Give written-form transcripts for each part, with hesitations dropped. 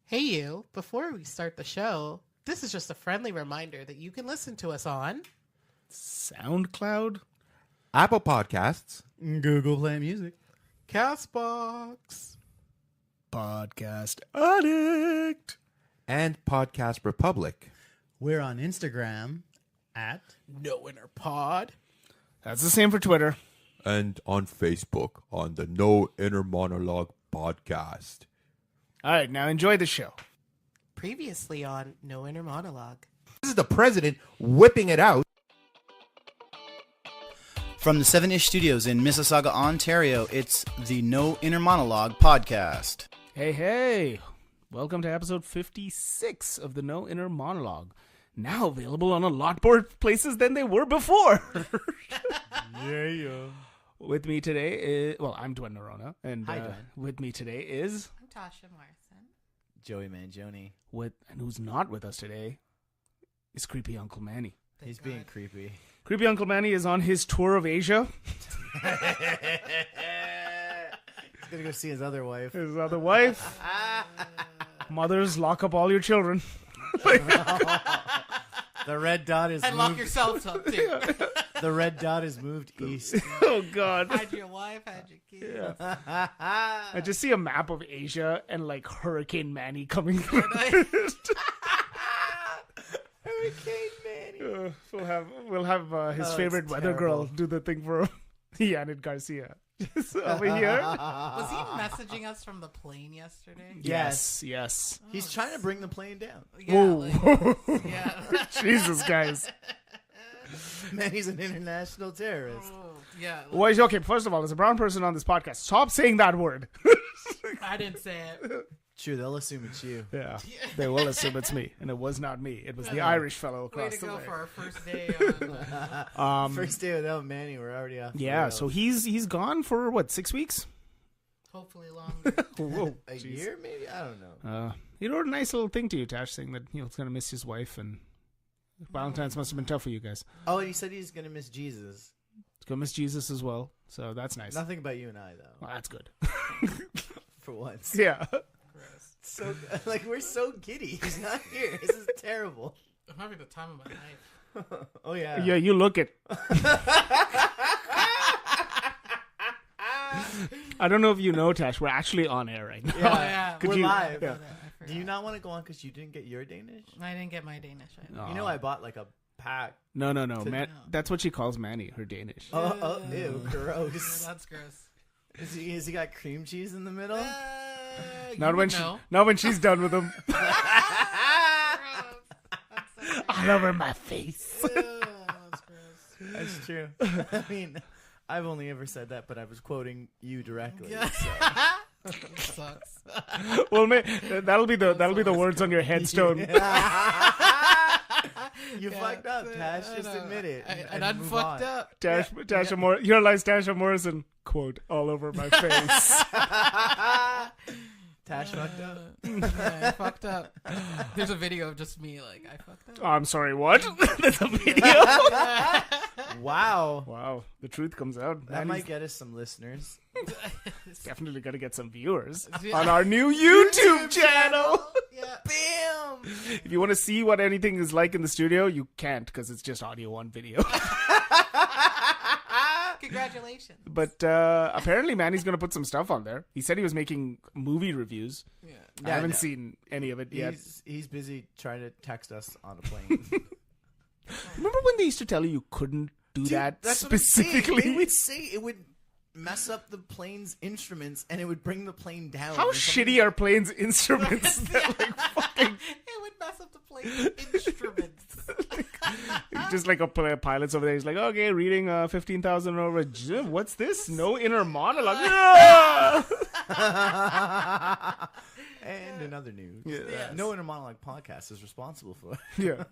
Hey you, before we start the show, this is just a friendly reminder that you can listen to us on SoundCloud, Apple Podcasts, Google Play Music, Castbox, Podcast Addict, and Podcast Republic. We're on Instagram at No Inner Pod. That's the same for Twitter. And on Facebook on the No Inner Monologue Podcast. All right, now enjoy the show. Previously on No Inner Monologue. This is the president whipping it out. from the 7-ish Studios in Mississauga, Ontario. It's the No Inner Monologue podcast. Hey. Welcome to episode 56 of the No Inner Monologue. Now available on a lot more places than they were before. Yeah. With me today is... Well, I'm Dwayne Nerona. And Hi, Dwayne. with me today is... I'm Tasha Morrison. Joey Mangione. And who's not with us today is Creepy Uncle Manny. He's being creepy. Creepy Uncle Manny is on his tour of Asia. He's gonna go see his other wife. His other wife. Mothers, lock up all your children. The red dot is And lock moved. yourselves up too. The red dot is moved east. Oh, God. Hide your wife, hide your kids. Yeah. I just see a map of Asia and like Hurricane Manny coming through. Hurricane Manny. We'll have his favorite it's weather terrible. girl do the thing for him. Janet Garcia. Just over here. Was he messaging us from the plane yesterday? Yes. He's trying to bring the plane down. Yeah, Whoa. yeah. Jesus, guys. Man, he's an international terrorist. Oh, yeah. Well, okay, first of all, as a brown person on this podcast, stop saying that word. I didn't say it. True, they'll assume it's you. Yeah. They will assume it's me. And it was not me. It was the Irish fellow Way across to the go way. for our first day on... First day without Manny, we're already off. the Yeah, rails. so he's gone for, what, 6 weeks? hopefully longer. Whoa. a year, maybe? I don't know. He wrote a nice little thing to you, Tash, saying that he's going to miss his wife, and Valentine's must have been tough for you guys. Oh, and he said he's gonna miss Jesus. He's going to miss Jesus as well, so that's nice. Nothing about you and I, though. Well, that's good. For once. Yeah. Gross. So like we're so giddy. He's not here. This is terrible. I'm having the time of my life. Oh yeah. Yeah, you look it. I don't know if you know, Tash, we're actually on air right now. Yeah. Oh, yeah. Could We're you- live. yeah. Do you not want to go on because you didn't get your Danish? I didn't get my Danish. Oh. You know, I bought like a pack. No. Man, that's what she calls Manny, her Danish. Oh, ew, gross. That's gross. Has he got cream cheese in the middle? Not when she's done with him. All over my face. That's gross. That's true. I mean, I've only ever said that, but I was quoting you directly. Yeah. So. Sucks. Well, that'll be the words on your headstone. You fucked up, Tash. Just admit it. And I'm move fucked on. up. Tasha Morrison. Here lies Tasha Morrison. Quote, all over my face. Tash fucked up. Yeah, I fucked up. There's a video of just me like, I fucked up. Oh, I'm sorry, what? There's a video. Wow. Wow, the truth comes out. That Manny's might get us some listeners. definitely going to get some viewers Yeah. on our new YouTube channel. Yeah. Bam! If you want to see what anything is like in the studio, you can't because it's just audio on video. Congratulations. But apparently Manny's going to put some stuff on there. He said he was making movie reviews. Yeah. I haven't seen any of it yet. He's busy trying to text us on a plane. Remember when they used to tell you couldn't do that That's what I'm saying. specifically? They would say it would mess up the plane's instruments and it would bring the plane down. How or something. shitty are planes' instruments? They're like fucking It would mess up the plane instruments. just like a pilot's over there. He's like, okay, reading 15,000 over. What's this? No inner monologue. And in other news, Yes. No Inner Monologue podcast is responsible for. Yeah.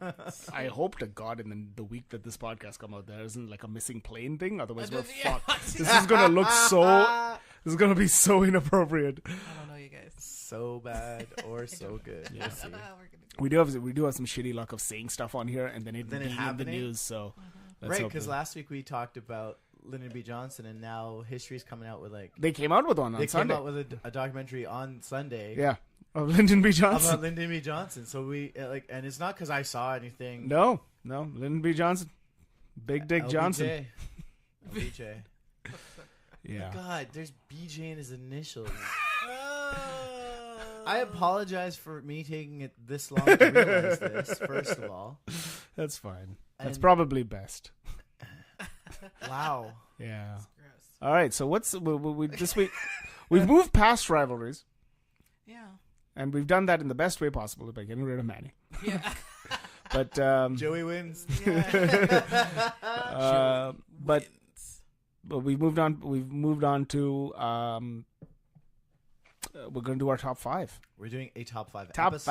I hope to God in the week that this podcast come out, there isn't like a missing plane thing. Otherwise, we're Yeah. fucked. This is gonna look so. This is gonna be so inappropriate. I don't know you guys. So bad or so good. We'll see. We do have some shitty luck of saying stuff on here and then it Then it being in the happening? news. So let's Right, hope because that- last week we talked about Lyndon B. Johnson, and now History's coming out with they came out with one on they Sunday. came out with a documentary on Sunday. Yeah. Of Lyndon B. Johnson. About Lyndon B. Johnson. So we and it's not because I saw anything. No, Lyndon B. Johnson, Big Dick LBJ. Johnson. LBJ. Yeah. God, there's BJ in his initials. I apologize for me taking it this long to realize this. First of all, That's fine. That's And- probably best. wow. Yeah. Gross. All right. So what's we this week? We've moved past rivalries, Yeah. and we've done that in the best way possible by getting rid of Manny. Yeah. But Joey wins. but we've moved on. We've moved on to we're going to do our top five. We're doing a top five. Top episode.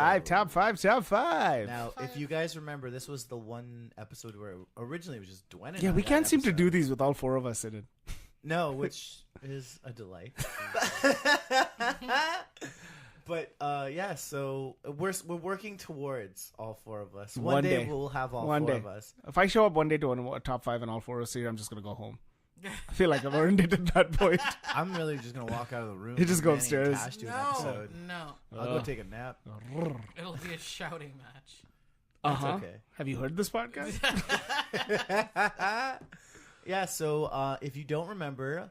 five. Now, if you guys remember, this was the one episode where originally it was just Dwayne. Yeah, we can't seem to do these with all four of us in it. No, which is a delight. But yeah, so we're working towards all four of us. One day we'll have all four of us. If I show up one day to a top five and all four of us here, I'm just going to go home. I feel like I've earned it at that point. I'm really just gonna walk out of the room. You just go Manny and upstairs. Tash do an No. episode. No. I'll go take a nap. It'll be a shouting match. That's Uh-huh. okay. Have you heard this podcast? Yeah. So if you don't remember,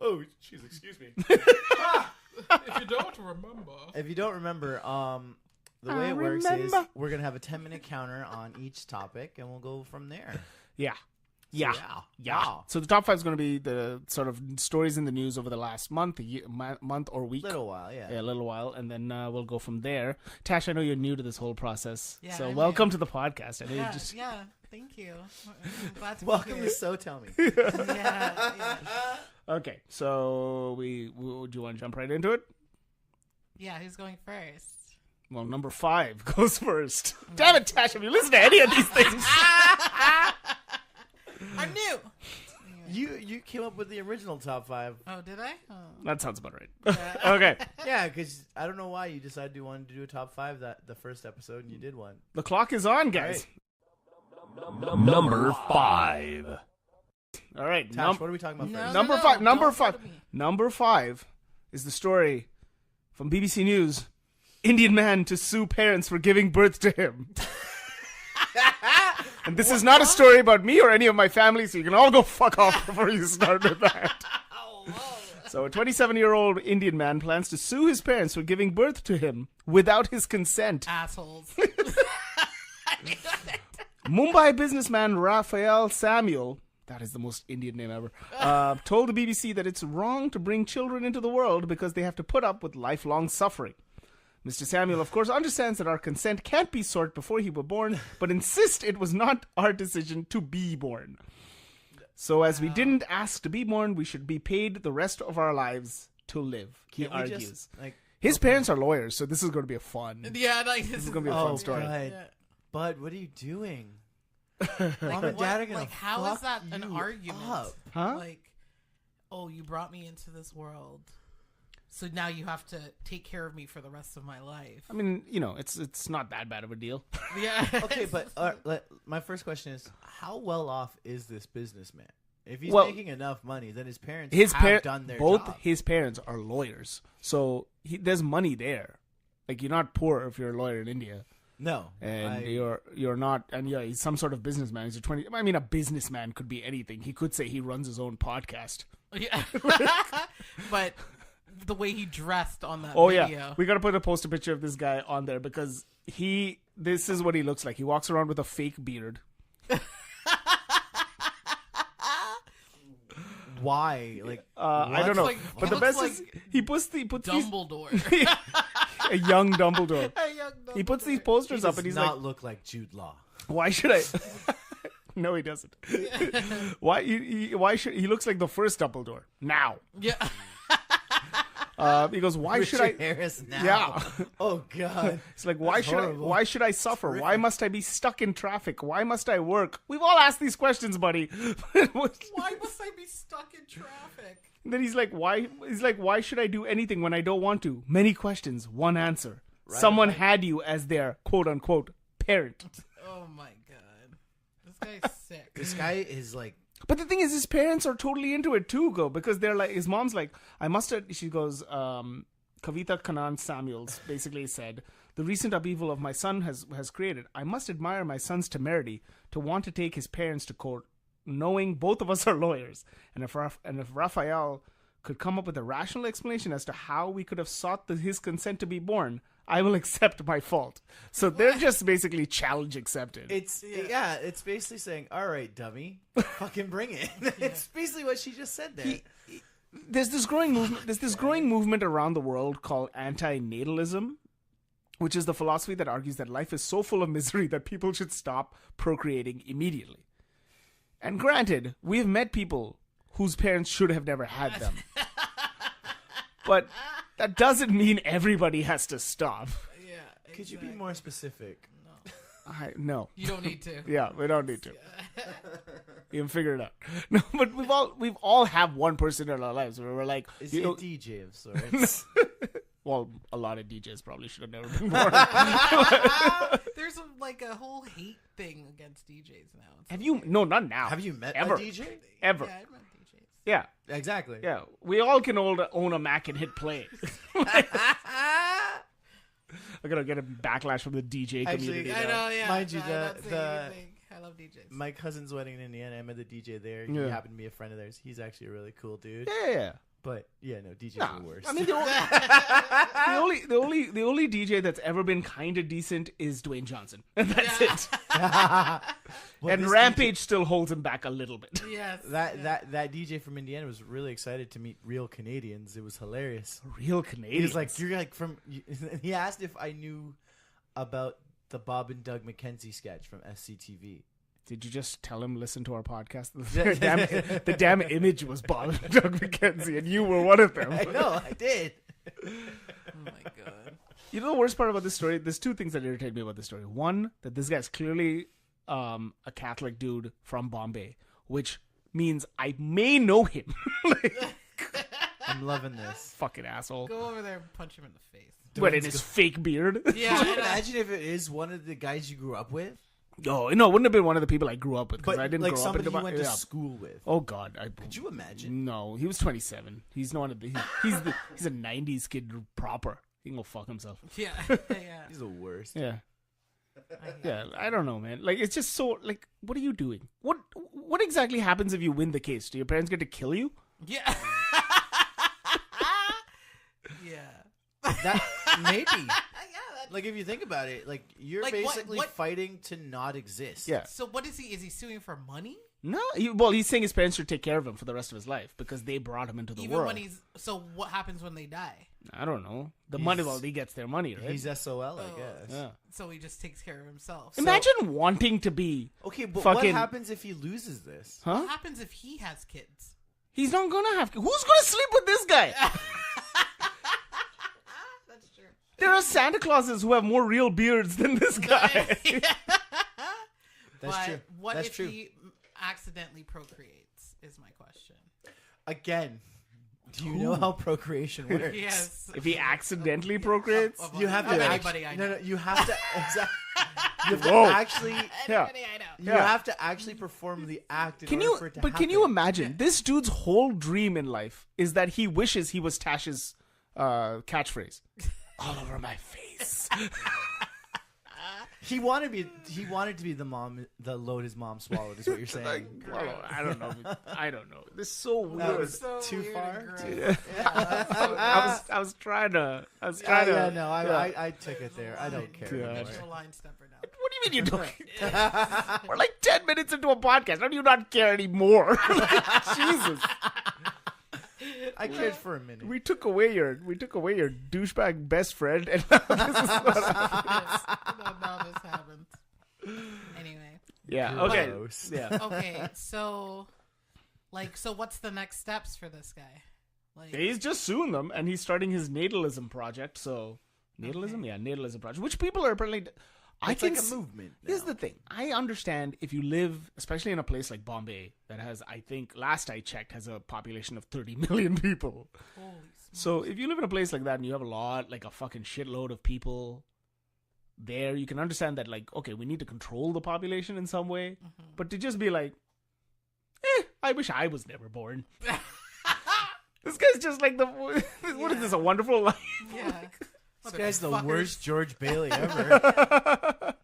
oh, jeez, excuse me. If you don't remember. If you don't remember, the way it works is we're gonna have a 10-minute counter on each topic, and we'll go from there. Yeah. So, Yeah. yeah. Yeah. So the top five is going to be the sort of stories in the news over the last month, month or week. Little while, yeah. Yeah, a little while, and then we'll go from there. Tash, I know you're new to this whole process, Yeah, so I'm welcome new. to the podcast. I know Yeah, you just yeah. Thank you. I'm glad to be Welcome here. to So Tell Me. Yeah. okay. So do you want to jump right into it? Yeah, who's going first? Well, number 5 goes first. Damn it, Tash! Have you listened to any of these things? I'm new. You came up with the original top 5. Oh, did I? Oh. That sounds about right. Okay. Yeah, because I don't know why you decided you wanted to do a top 5 the first episode, and you did one. The clock is on, guys. Number 5. All right. Tash, what are we talking about No, first? Number no, five. don't Number go five. to me. Number 5 is the story from BBC News. Indian man to sue parents for giving birth to him. And this is not a story about me or any of my family, so you can all go fuck off before you start with that. So a 27-year-old Indian man plans to sue his parents for giving birth to him without his consent. Assholes. Mumbai businessman Raphael Samuel, that is the most Indian name ever, told the BBC that it's wrong to bring children into the world because they have to put up with lifelong suffering. Mr. Samuel, of course, understands that our consent can't be sought before he were born, but insists it was not our decision to be born. So as we didn't ask to be born, we should be paid the rest of our lives to live, he Can't we argues. just, like, His parents are lawyers, so this is going to be a fun. Yeah, like This is going to be a fun story. God. Yeah. Bud, what are you doing? Like, Mom and what- Dad are gonna like, how is fuck that an you argument? up. Huh? Like, oh, you brought me into this world, so now you have to take care of me for the rest of my life. I mean, it's not that bad of a deal. Yeah. Okay, but my first question is, how well off is this businessman? If he's Well, making enough money, then his parents His have done their both job. his parents are lawyers, so there's money there. Like, you're not poor if you're a lawyer in India, No, and you're not. And yeah, he's some sort of businessman. He's a 20. I mean, a businessman could be anything. He could say he runs his own podcast. Yeah. But the way he dressed on that Oh video. yeah, we gotta put a poster picture of this guy on there because this is what he looks like. He walks around with a fake beard. why? Like, I don't know, Like, but he the best looks is he puts these Dumbledore. a young Dumbledore. A young He puts these Dumbledore. posters he up does and he's not like, look like Jude Law. "Why should I?" No, he doesn't. Why? Why should he looks like the first Dumbledore now? Yeah. He goes, "Why should I?" Richard Harris now. Yeah. Oh God. It's like, why That's should horrible. why should I suffer? Why must I be stuck in traffic? Why must I work? We've all asked these questions, buddy. Why must I be stuck in traffic? Then he's like, why? He's like, why should I do anything when I don't want to? Many questions, one answer. Someone had you as their quote unquote parent. Oh my god. This guy's sick. This guy is like, But the thing is, his parents are totally into it too, because they're like, his mom's like, I must have, she goes, Kavita Kanan Samuels basically said, the recent upheaval of my son has created. I must admire my son's temerity to want to take his parents to court, knowing both of us are lawyers. And if Raphael could come up with a rational explanation as to how we could have sought his consent to be born, I will accept my fault. So they're just basically challenge accepted. It's basically saying, all right, dummy, fucking bring it. It's basically what she just said there. There's this growing movement around the world called anti-natalism, which is the philosophy that argues that life is so full of misery that people should stop procreating immediately. And granted, we have met people whose parents should have never had them. But that doesn't mean everybody has to stop. Yeah. Exactly. Could you be more specific? No. You don't need to. Yeah, we don't need to. You can figure it out. No, but we've all have one person in our lives where we're like, is he a DJ of sorts? Well, a lot of DJs probably should have never been born. There's a whole hate thing against DJs now. Have you? No, not now. Have you met ever. a DJ? Ever? Yeah, I've met DJs. Yeah. Exactly. Yeah. We all can own a Mac and hit play. I'm gonna get a backlash from the DJ community. I know, yeah. Mind you, I love DJs. my cousin's wedding in Indiana, I met the DJ there. He happened to be a friend of theirs. He's actually a really cool dude. Yeah. But yeah, no, DJs are the worst. I mean, the only DJ that's ever been kind of decent is Dwayne Johnson, and that's it. Well, and Rampage still holds him back a little bit. Yes. That DJ from Indiana was really excited to meet real Canadians. It was hilarious. Real Canadians. He was like, "You're like from." He asked if I knew about the Bob and Doug McKenzie sketch from SCTV. Did you just tell him listen to our podcast? The damn image was Bob and Doug McKenzie, and you were one of them. I know, I did. Oh my god. You know the worst part about this story? There's two things that irritate me about this story. One, that this guy's clearly a Catholic dude from Bombay, which means I may know him. I'm loving this. Fucking asshole. Go over there and punch him in the face. But in his fake beard. Yeah. Can you imagine if it is one of the guys you grew up with? No, it wouldn't have been one of the people I grew up with because I didn't like grow up in somebody you went to school with. Oh God, Could you imagine? No, he was 27. He's not. He's a 90s kid proper. He can go fuck himself. Yeah. He's the worst. Yeah. Yeah, I don't know, man. Like, it's just so, like, what are you doing? What exactly happens if you win the case? Do your parents get to kill you? Yeah. Yeah. That maybe. Like, if you think about it, like, you're Like, basically what- fighting to not exist. Yeah. So what is he? Is he suing for money? No, he's saying his parents should take care of him for the rest of his life because they brought him into the Even world. when he's so, what happens when they die? I don't know. The money, well, he gets their money, right? He's SOL, I Oh. guess. Yeah. So he just takes care of himself. Imagine wanting to be. Okay, but Fucking- what happens if he loses this? Huh? What happens if he has kids? He's not gonna have. Who's gonna sleep with this guy? That's true. There are Santa Clauses who have more real beards than this guy. That's true. What That's if true. he accidentally procreates? Is my question. Again, do you know how procreation works? Yes. If he accidentally procreates, You have to Of act- anybody I know. No, you have to exactly. You have to Whoa. actually. yeah. Anybody I know. You Yeah. have to actually perform the act in Can order you? for it to But happen. can you imagine? This dude's whole dream in life is that he wishes he was Tash's catchphrase. All over my face. He wanted to be the mom, the load his mom swallowed. Is what you're saying? Well, I don't know. I don't know. This is so weird. That was So too weird far. and gross. I was trying to. Yeah, no, I took it there. I don't care. God. anymore. No line stepper now. What do you mean you don't? We're like 10 minutes into a podcast. How do you not care anymore? Jesus. I cared for a minute. We took away your douchebag best friend, and now this is what Now this happened. Anyway. yeah. Okay. Gross. Yeah. Okay, so what's the next steps for this guy? Like, He's just suing them, and he's starting his natalism project. So natalism, Okay. yeah, natalism project, which people are apparently. It's like a movement. Here's now. the thing. I understand if you live, especially in a place like Bombay, that has, I think, last I checked, has a population of 30 million people. holy smokes. So if you live in a place like that and you have a fucking shitload of people there, you can understand that, like, okay, we need to control the population in some way. But to just be like, I wish I was never born. This guy's just like the. What is this? A Wonderful Life? Yeah. This guy's the Motherfuckers. worst George Bailey ever. I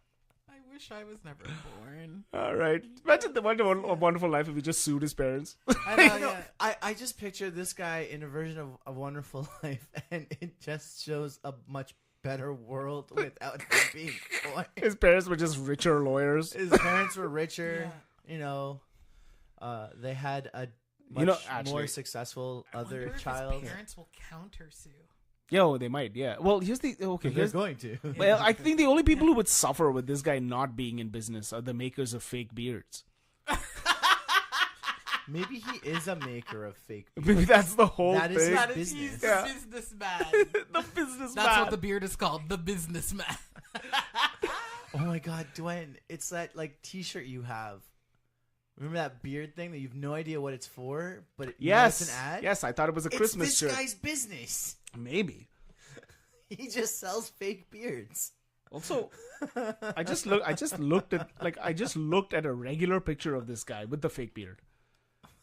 wish I was never born. All right. Imagine the Wonderful Life if he just sued his parents. I know, You know, yeah. I just picture this guy in a version of A Wonderful Life, and it just shows a much better world without him being born. His parents were just richer lawyers. His parents were richer. You know, they had a much more successful I wonder other if child. his parents will countersue. Yo, they might. Yeah. Well, here's the They're going to. Well, I think the only people who would suffer with this guy not being in business are the makers of fake beards. Maybe he is a maker of fake beards. Maybe that's the whole That is thing. his That is, business. he's the Yeah. businessman. The businessman. That's what the beard is called, the businessman. Oh my god, Dwayne, it's that like T-shirt you have. Remember that beard thing that you've no idea what it's for, but you know Yes. it's an ad? Yes, I thought it was a It's Christmas this shirt. guy's business. Maybe. He just sells fake beards. Also, I just looked at a regular picture of this guy with the fake beard.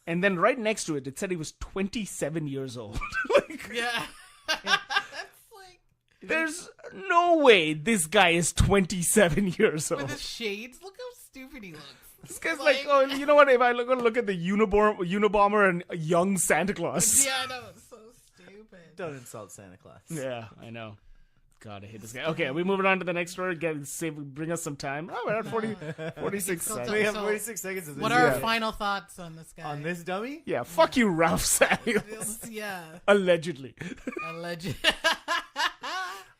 And then right next to it, it said he was 27 years old. Like, Yeah. That's like there's no way this guy is 27 years with old. the shades. Look how stupid he looks. This guy's like, oh, you know what? If I look at the Unabomber and a young Santa Claus. Yeah, I know. It's so stupid. Don't insult Santa Claus. Yeah, I know. God, I hate this guy. Okay, are we moving on to the next story? Bring us some time. Oh, we're at 46 So- seconds. We have So, 46 seconds of this. What are Yeah. our final thoughts on this guy? on this dummy? Yeah, fuck you, Ralph Samuels. Yeah. Allegedly. Alleged.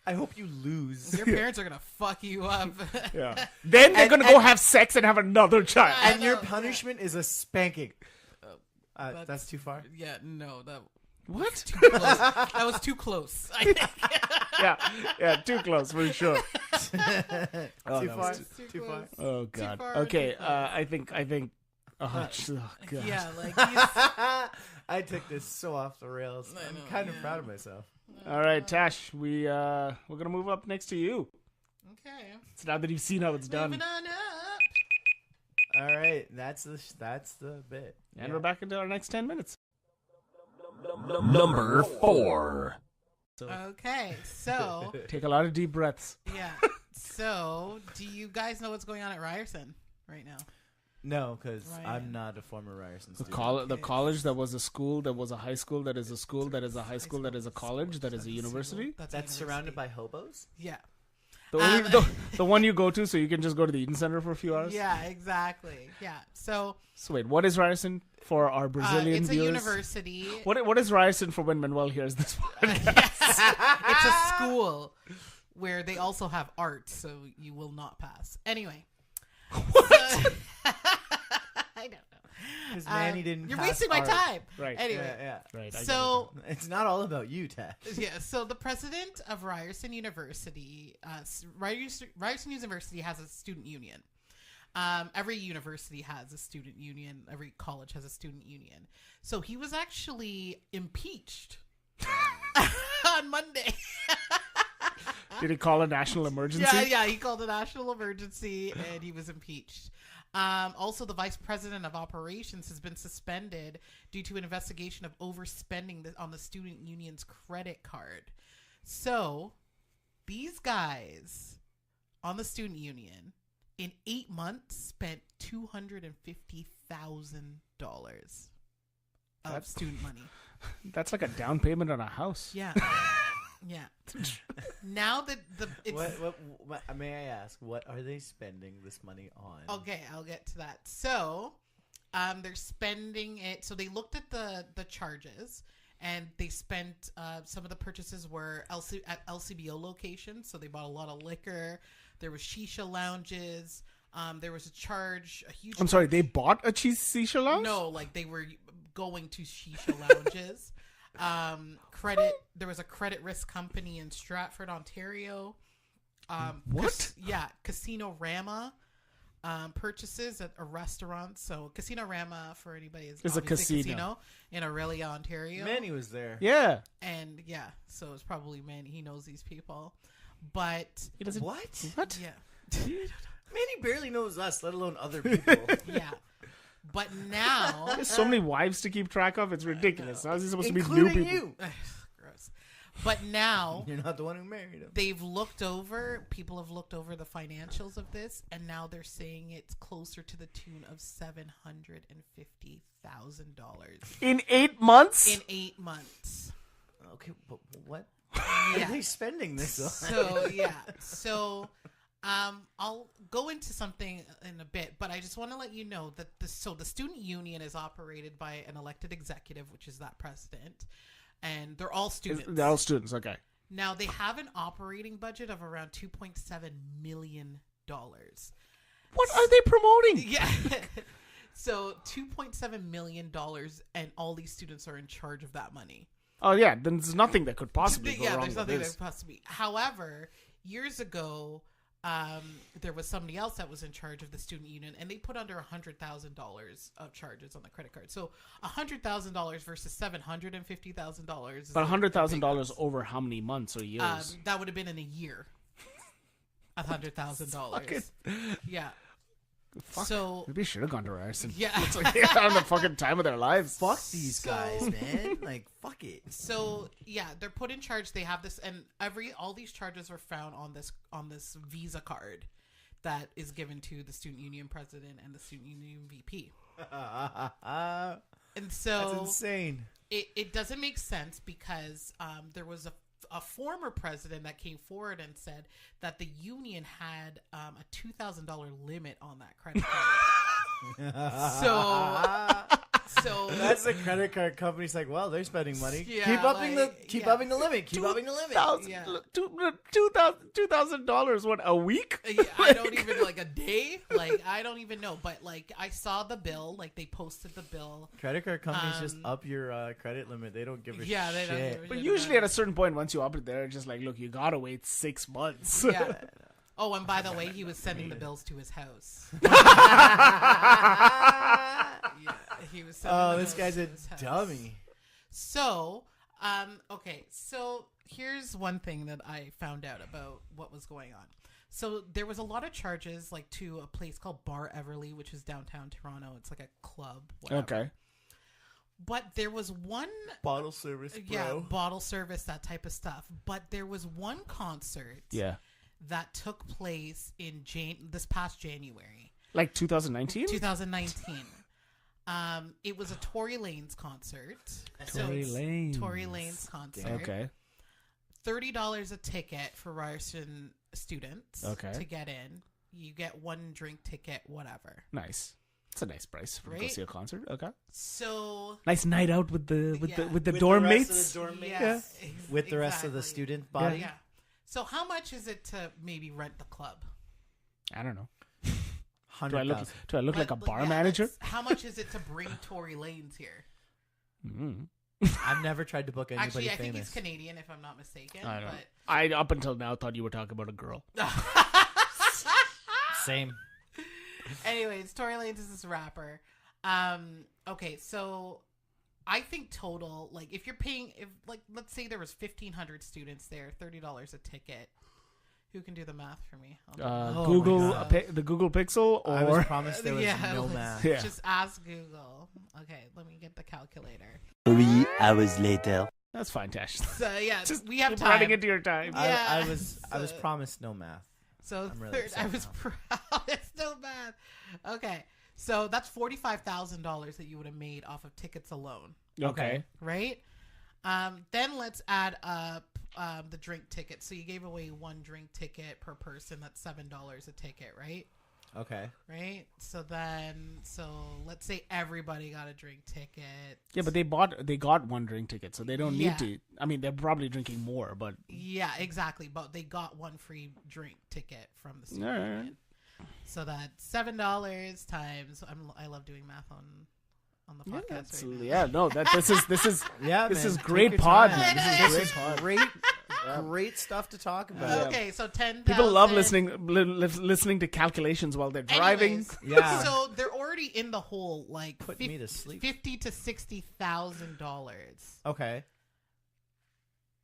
I hope you lose. Your parents are gonna fuck you up. Yeah. Then they're gonna go have sex and have another child. I And your know, punishment is a spanking. That's too far. Yeah, no, that What? too close. That was too close. I think. Yeah, too close for sure. Too that far. was Too far. Oh god. far, Okay, too close. I think. Oh god. Yeah, like he's, I took this so off the rails. I I'm know, kind of yeah. proud of myself. All right, Tash, we're gonna move up next to you. okay. So now that you've seen how it's done, Moving on up. All right, that's the bit. and we're back into our next 10 minutes. Number 4. Okay, so Take a lot of deep breaths. yeah, so do you guys know what's going on at Ryerson right now? No, because Right. I'm not a former Ryerson The student. the college that was a school, that was a high school, that is a school, that is a high school, that is a college, that is a university. That's surrounded by hobos? Yeah. The only, the one you go to, so you can just go to the Eden Center for a few hours. Yeah, exactly. Yeah. So So wait, what is Ryerson for our Brazilian it's a viewers? university. What is Ryerson for when Manuel hears this podcast? It's a school where they also have art, so you will not pass. Anyway. What? I don't know. Because Manny didn't You're pass wasting my art. time. Right. Anyway. Yeah. Right. I get So It's not all about you, Tash. yeah, so the president of Ryerson University, Ryerson University has a student union. Every university has a student union. Every college has a student union. So he was actually impeached on Monday. it. Did he call a national emergency? Yeah, he called a national emergency and he was impeached. Also, the vice president of operations has been suspended due to an investigation of overspending on the student union's credit card. So, these guys on the student union in 8 months spent $250,000 of student money. That's like a down payment on a house. Yeah. Yeah. Now that it's What may I ask? What are they spending this money on? okay, I'll get to that. So, they're spending it. So they looked at the charges, and they spent some of the purchases were at LCBO locations. So they bought a lot of liquor. There was shisha lounges. There was a huge. I'm sorry, they bought a shisha lounge? No, like they were going to shisha lounges. There was a credit risk company in Stratford, Ontario. What? Casino Rama purchases at a restaurant. So Casino Rama, for anybody, is It's a obviously casino. in Aurelia, Ontario. Manny was there. Yeah. And yeah, so it's probably Manny. He knows these people, but He doesn't. What? What? yeah, Manny barely knows us, let alone other people. yeah. But now, There's so many wives to keep track of. It's ridiculous. How is it supposed to be new Including people? you. gross. But now You're not the one who married him. they've looked over. People have looked over the financials of this, and now they're saying it's closer to the tune of $750,000 In 8 months? in 8 months. Okay, but what? Yeah. Are they spending this on? So yeah. So I'll go into something in a bit, but I just want to let you know that the student union is operated by an elected executive, which is that president, and they're all students. They're all students, okay. Now they have an operating budget of around $2.7 million. What are they promoting? Yeah. So $2.7 million, and all these students are in charge of that money. Oh, yeah, then there's nothing that could possibly go Yeah, wrong there's with nothing this. that could possibly be. However, years ago, there was somebody else that was in charge of the student union, and they put under $100,000 of charges on the credit card. So $100,000 versus $750,000. But $100,000 over how many months or years? That would have been in a year. $100,000. Yeah. Fuck. So Maybe should have gone to Ryerson. yeah. It's like they're having the fucking time of their lives. Fuck these So- guys, man. Like, fuck it. So yeah, they're put in charge. They have this, and all these charges were found on this Visa card that is given to the student union president and the student union VP. And so That's insane. it doesn't make sense because there was a former president that came forward and said that the union had a $2,000 limit on that credit card. So That's the credit card company's like, well, they're spending money. Yeah, keep upping like, keep yeah. upping the limit. Keep upping the limit. Yeah. $2,000, what, a week? Yeah, I don't even like a day. Like I don't even know. But like I saw the bill. Like they posted the bill. Credit card companies just up your credit limit. They don't give a Yeah, they shit. don't. Give a But shit usually at about a certain point, once you up it, they're just like, look, you gotta wait 6 months. it. Yeah. Oh, and by the way, he was sending the bills to his house. Yeah, he was. Sending Oh, the this bills guy's to a his house. dummy. So, okay. So here's one thing that I found out about what was going on. So there was a lot of charges, like to a place called Bar Everly, which is downtown Toronto. It's like a club. Whatever. Okay. But there was one, Bottle service, bro. yeah, bottle service, that type of stuff. But there was one concert Yeah. that took place in this past January, Like 2019? 2019. It was a Tory Lanez concert. Tory Lanez. Tory Lanez concert. Okay. $30 a ticket for Ryerson students. Okay. To get in. You get one drink ticket, whatever. Nice. It's a nice price for to go Right? see a concert. Okay. So Nice night out with the Yeah. with the With dorm the rest mates. of the dorm mates. yeah, With the rest of the exactly. student body. Yeah. So how much is it to maybe rent the club? I don't know. Do I 100,000. look like a But, bar yeah, manager? how much is it to bring Tory Lanez here? Mm. I've never tried to book anybody Actually, I think famous. he's Canadian, if I'm not mistaken. I don't. But I up until now thought you were talking about a girl. Same. anyways, Tory Lanez is this rapper. Okay, so I think total, like, if you're paying, let's say there was 1,500 students there, $30 a ticket. Who can do the math for me? my Google God. the Google Pixel I was or promised there was no let's math. Yeah. Just ask Google. Okay, let me get the calculator. 3 hours later. that's fine, Tash. So yeah, Just we have keep time. running into your time. Yeah. I was So- promised no math. So I'm really upset I was now. proud. It's so bad. Okay, so that's $45,000 that you would have made off of tickets alone, Okay. right? Then let's add up the drink ticket. So you gave away one drink ticket per person. That's $7 a ticket, right? Okay. Right. So let's say everybody got a drink ticket. Yeah, but they got one drink ticket, so they don't Yeah. need to. I mean, they're probably drinking more, but Yeah, exactly. But they got one free drink ticket from the student Alright. union. So that's $7 times. I love doing math on the yeah, podcast that's- right now. yeah, no, this is Yeah, This man. is Take great your pod, time. man. This is great, great stuff to talk about. Okay, so 10,000. people love listening to calculations while they're driving. Anyways, Yeah. So they're already in the hole, like Put me to sleep. $50,000 to $60,000. Okay.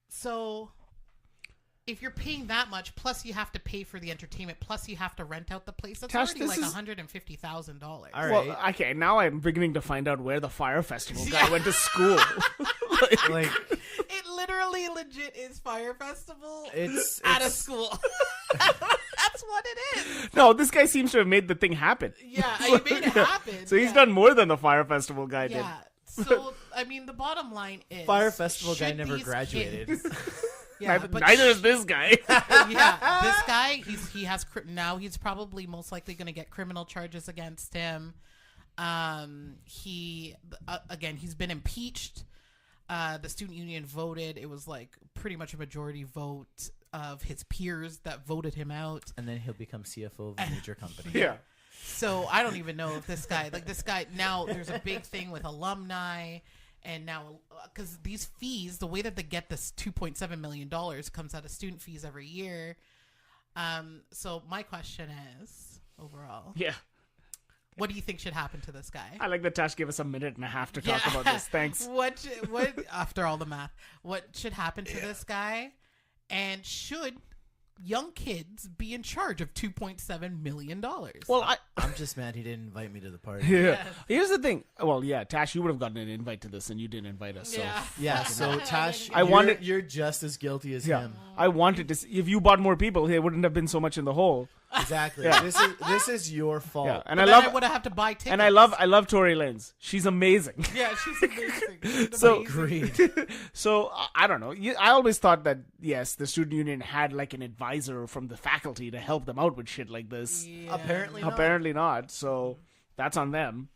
So if you're paying that much, plus you have to pay for the entertainment, plus you have to rent out the place, that's Tash, already this like is- $150,000. All right. Well, okay, now I'm beginning to find out where the Fire Festival guy went to school. Like, It literally legit is Fire Festival it's at a school. That's what it is. No, this guy seems to have made the thing happen. Yeah, he made it happen. So he's yeah. done more than the Fire Festival guy did. Yeah. So, I mean, the bottom line is... Fire Festival guy should never these graduated. kids- yeah, but Neither is this guy. yeah, this guy, he's probably most likely going to get criminal charges against him. He's been impeached. The student union voted. It was like pretty much a majority vote of his peers that voted him out. And then he'll become CFO of a major company. Yeah. So I don't even know if this guy, now there's a big thing with alumni, and now because these fees, the way that they get this $2.7 million comes out of student fees every year. So my question is, overall, Yeah. what do you think should happen to this guy? I like that Tash gave us a minute and a half to talk about this. Thanks. What after all the math, what should happen to this guy? And should young kids be in charge of $2.7 million? Well, I'm just mad he didn't invite me to the party. yeah. Here's the thing. Well, yeah, Tash, you would have gotten an invite to this, and you didn't invite us. So. Yeah. Yeah, so Tash, I wanted- you're just as guilty as Yeah, him. I wanted to. If you bought more people, it wouldn't have been so much in the hole. Exactly. Yeah. This is your fault. Yeah, and But I then love I would have to buy tickets. and I love Tory Lanez. She's amazing. Yeah, she's amazing. She's So- amazing. Agreed. So I don't know. I always thought that yes, the student union had like an advisor from the faculty to help them out with shit like this. Yeah. Apparently not. Apparently not. So that's on them.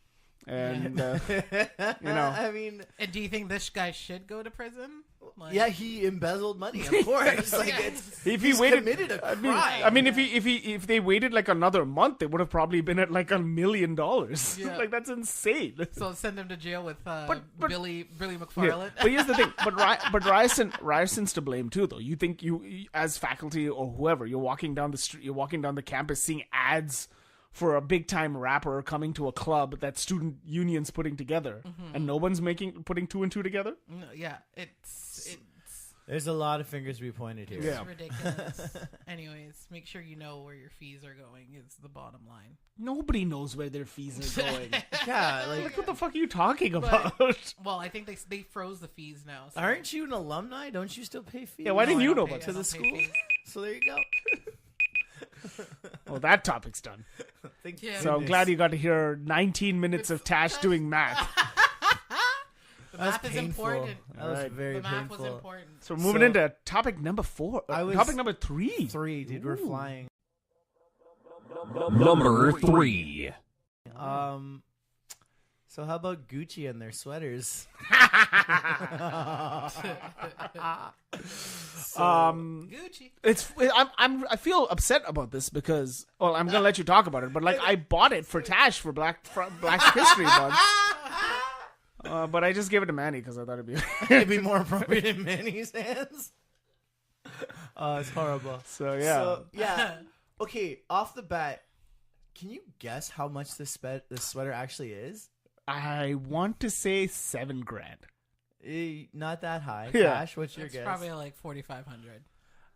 And I mean, And do you think this guy should go to prison? Like, yeah, he embezzled money, of course. Like, it's, if he he's waited, committed a crime. I mean, if they waited like another month, they would have probably been at like $1 million. Yeah. Like that's insane. So send him to jail with but- Billy Yeah. McFarland. But here's the thing. But Ryerson's to blame too, though. You think you as faculty or whoever, you're walking down the street, you're walking down the campus, seeing ads for a big time rapper coming to a club that student unions putting together, and no one's putting two and two together. No, yeah, it's There's a lot of fingers to be pointed here. Yeah. ridiculous. Anyways, make sure you know where your fees are going. Is the bottom line. Nobody knows where their fees are going. Yeah, Like, like, what the fuck are you talking about? Well, I think they froze the fees now. So. aren't you an alumni? Don't you still pay fees? Yeah, why didn't I you don't know pay- about I to this? the don't pay school? fees. So there you go. Well, that topic's done. Thank Yeah. So I'm glad you got to hear 19 minutes of Tash doing math. The That was math is painful. important. That was Alright. very The math painful. was important. So we're moving So- into topic number 4. Topic number 3. 3, dude. We're Ooh. flying. Number 3. So how about Gucci and their sweaters? Gucci. I feel upset about this because I'm gonna let you talk about it, but like I bought it for Tash for Black History Month, but I just gave it to Manny because I thought it'd be It'd be more appropriate in Manny's hands. It's horrible. so yeah. So, yeah. Okay, off the bat, can you guess how much this sweater actually is? I want to say $7,000. Not that high. Yeah. Cash, what's your It's guess? probably like 4,500.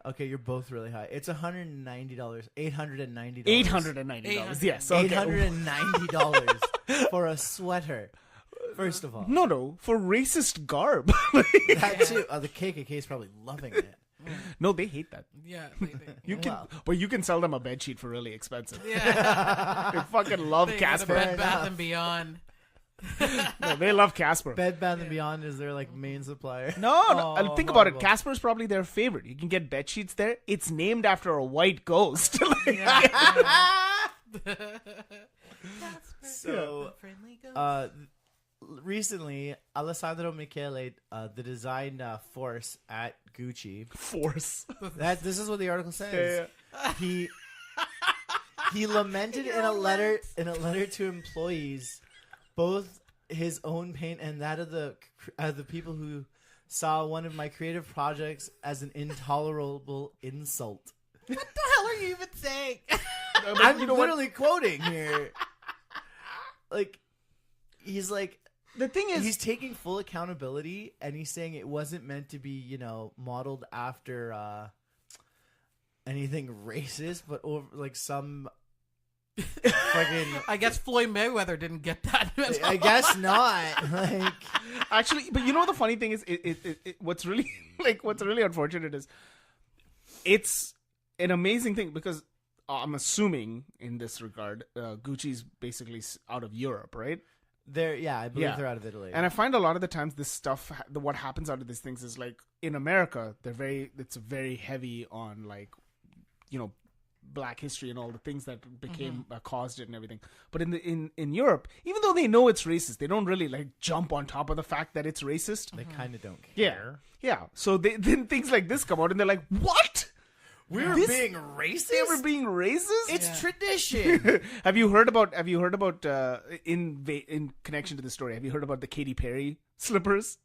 Okay, you're both really high. It's $190. $890. $890. Yes. Okay. $890 for a sweater. First of all, No, for racist garb. that too. The KKK is probably loving it. No, they hate that. Yeah. You can, Wow. but you can sell them a bed sheet for really expensive. Yeah. They fucking love They got a Casper. Bed Bath and Beyond. No, they love Casper. Bed Bath & Beyond is their like main supplier. No, Oh, think about it. horrible. Casper's probably their favorite. You can get bed sheets there. It's named after a white ghost. So, Friendly ghost. recently, Alessandro Michele, the design force at Gucci. Force. This is what the article says. Yeah. He lamented in a letter to employees, both his own pain and that of the people who saw one of my creative projects as an intolerable insult. What the hell are you even saying? I'm you know what? literally quoting here. Like, he's like, The thing is, he's taking full accountability, and he's saying it wasn't meant to be, modeled after anything racist, but over like some fucking. I guess Floyd Mayweather didn't get that. I guess not. Like, Actually, but you know what the funny thing is? What's really what's really unfortunate is it's an amazing thing because I'm assuming in this regard, Gucci's basically out of Europe, right? I believe they're out of Italy. And I find a lot of the times this stuff, what happens out of these things is like in America, it's very heavy on like, you know, Black history and all the things that became caused it and everything. But in Europe, even though they know it's racist, they don't really like jump on top of the fact that it's racist. They kind of don't Yeah, care. yeah. So then things like this come out and they're like, what? We were being racist. They were being racist. It's tradition. Have you heard about in connection to the story? Have you heard about the Katy Perry slippers?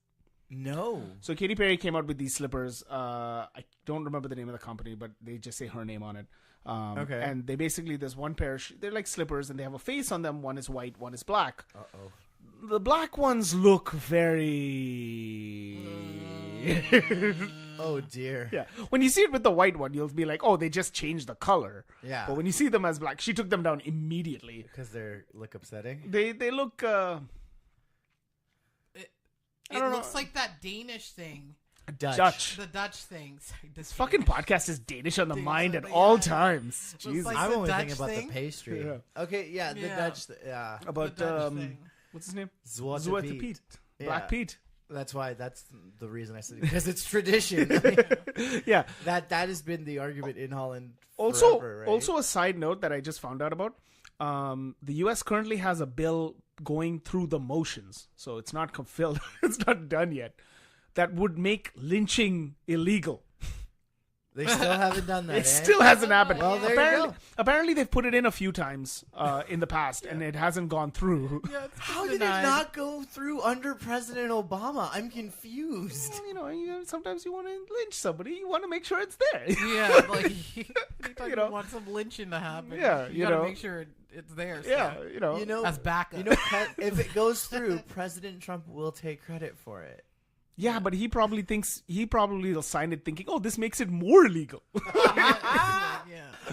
No. So Katy Perry came out with these slippers. I don't remember the name of the company, but they just say her name on it. Okay. And they basically, there's one pair. They're like slippers, and they have a face on them. One is white, one is black. Uh-oh. The black ones look very. Oh dear. Yeah. When you see it with the white one, you'll be like, oh, they just changed the color. Yeah. But when you see them as black, she took them down immediately. Because they look upsetting. They look. It looks like that Danish thing. Dutch. The Dutch thing. Sorry, This fucking podcast is Danish on the Dude, mind so at they- all yeah. times. Looks Jesus. like I'm the only Dutch thinking about thing? the pastry. Yeah. Okay, yeah, the Yeah. Dutch. Yeah. About the Dutch thing. what's his name? Zwarte Zwarte Piet. Piet. Yeah. Black Pete. That's the reason I said it, because it's tradition. Yeah. That has been the argument in Holland Also, forever, right? also a side note that I just found out about. The U.S. currently has a bill going through the motions, so it's not fulfilled. It's not done yet. That would make lynching illegal. They still haven't done that. It still hasn't happened. Well, there you apparently, go. apparently they've put it in a few times in the past, and it hasn't gone through. Yeah, it's How did it denied. not go through under President Obama? I'm confused. Well, sometimes you want to lynch somebody, you want to make sure it's there. Yeah, like you know. want some lynching to happen. Yeah, you you gotta know. make sure it's there. So. Yeah, You know, as backup. if it goes through, President Trump will take credit for it. Yeah, but he probably will sign it thinking, oh, this makes it more illegal.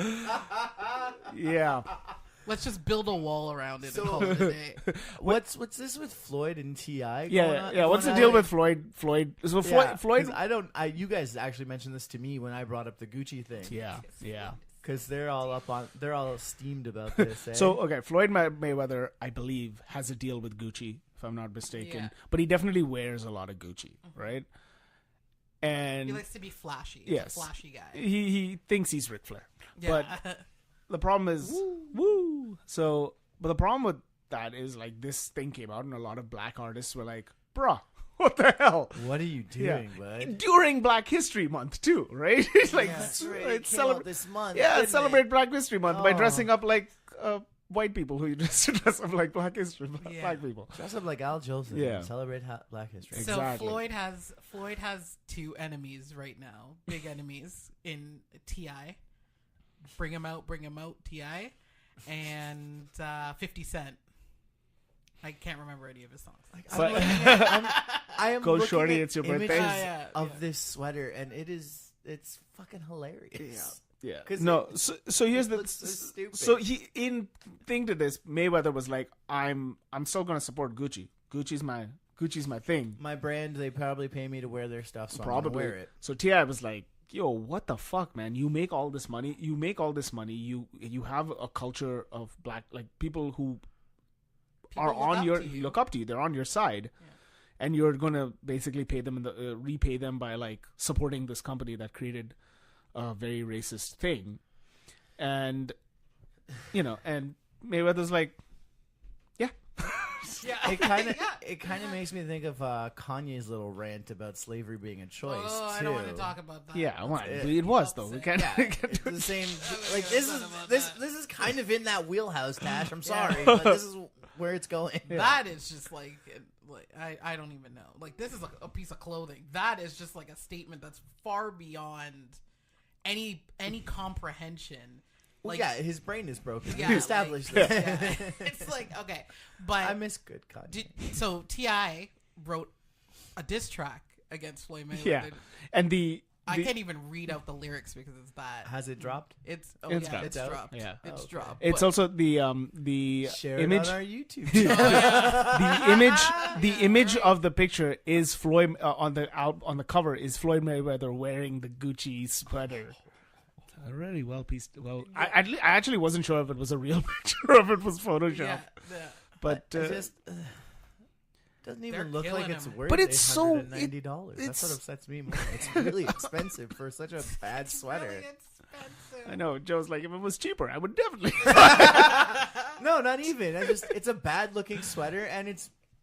Yeah. Yeah. Let's just build a wall around it So- and call it a day. What's this with Floyd and T.I.? Yeah. What's the deal with Floyd? So Floyd. You guys actually mentioned this to me when I brought up the Gucci thing. Yeah. Because they're all steamed about this. Eh? So okay, Floyd Mayweather, I believe, has a deal with Gucci, if I'm not mistaken. Yeah. But he definitely wears a lot of Gucci, right? And He likes to be flashy. He's yes, a flashy guy. he thinks he's Ric Flair. Yeah. But the problem is, woo. So, but the problem with that is like this thing came out, and a lot of black artists were like, "Bruh, what the hell?" what are you doing, bud? During Black History Month too, right? It's like That's right. it's It came out celebrate this month. Yeah, didn't celebrate it? Black History Month by Oh. dressing up like white people who used to dress up like Black people. Dress up like Al Jolson. Yeah. And celebrate Black History. So Exactly. Floyd has two enemies right now, big enemies in T.I. Bring him out, T.I. and 50 Cent. I can't remember any of his songs. But- I am Go looking shorty, at it's your images birthday. Yeah, of this sweater, and it's fucking hilarious. Yeah. 'Cause No. it- So here's it the. looks so stupid. So he in thing to this, Mayweather was like, I'm still gonna support Gucci. Gucci's my thing. My brand, they probably pay me to wear their stuff, so I'm Probably. gonna wear it. So T.I. was like, yo, what the fuck, man? You make all this money. You have a culture of black, like people who People are on your to you. look up to you. They're on your side, and you're gonna basically pay them repay them by like supporting this company that created a very racist thing, and and Mayweather's like, yeah, Yeah. It kind of makes me think of Kanye's little rant about slavery being a choice. Oh, I too. don't want to talk about that. yeah. Well, It- it was though. We can't. Yeah, we can't it's do the it. same. think Like I this was is talking about this that. this is kind of in that wheelhouse, Tash. I'm sorry, but this is where it's going. That is just like I don't even know. Like this is a piece of clothing. That is just like a statement that's far beyond any comprehension. Well, Like yeah, his brain is broken. Yeah, we established like, that. yeah. It's like okay, but I miss good Kanye. so T.I. wrote a diss track against Floyd Mayweather. Yeah, and the I can't even read out the lyrics because it's that. Has it dropped? It's It's yeah, it's out. dropped. Yeah. It's Okay. dropped. It's But- also the Share image. it on our YouTube channel. The image of the picture is Floyd on the cover is Floyd Mayweather wearing the Gucci sweater. Already well pieced. Well, I actually wasn't sure if it was a real picture or if it was Photoshop. yeah. But It just doesn't They're even look like killing it's him. worth. But it's so- $890. That's it's- what upsets me more. It's really expensive for such a bad sweater. Really expensive. I know Joe's like, if it was cheaper, I would definitely. No, not even. It's a bad looking sweater, and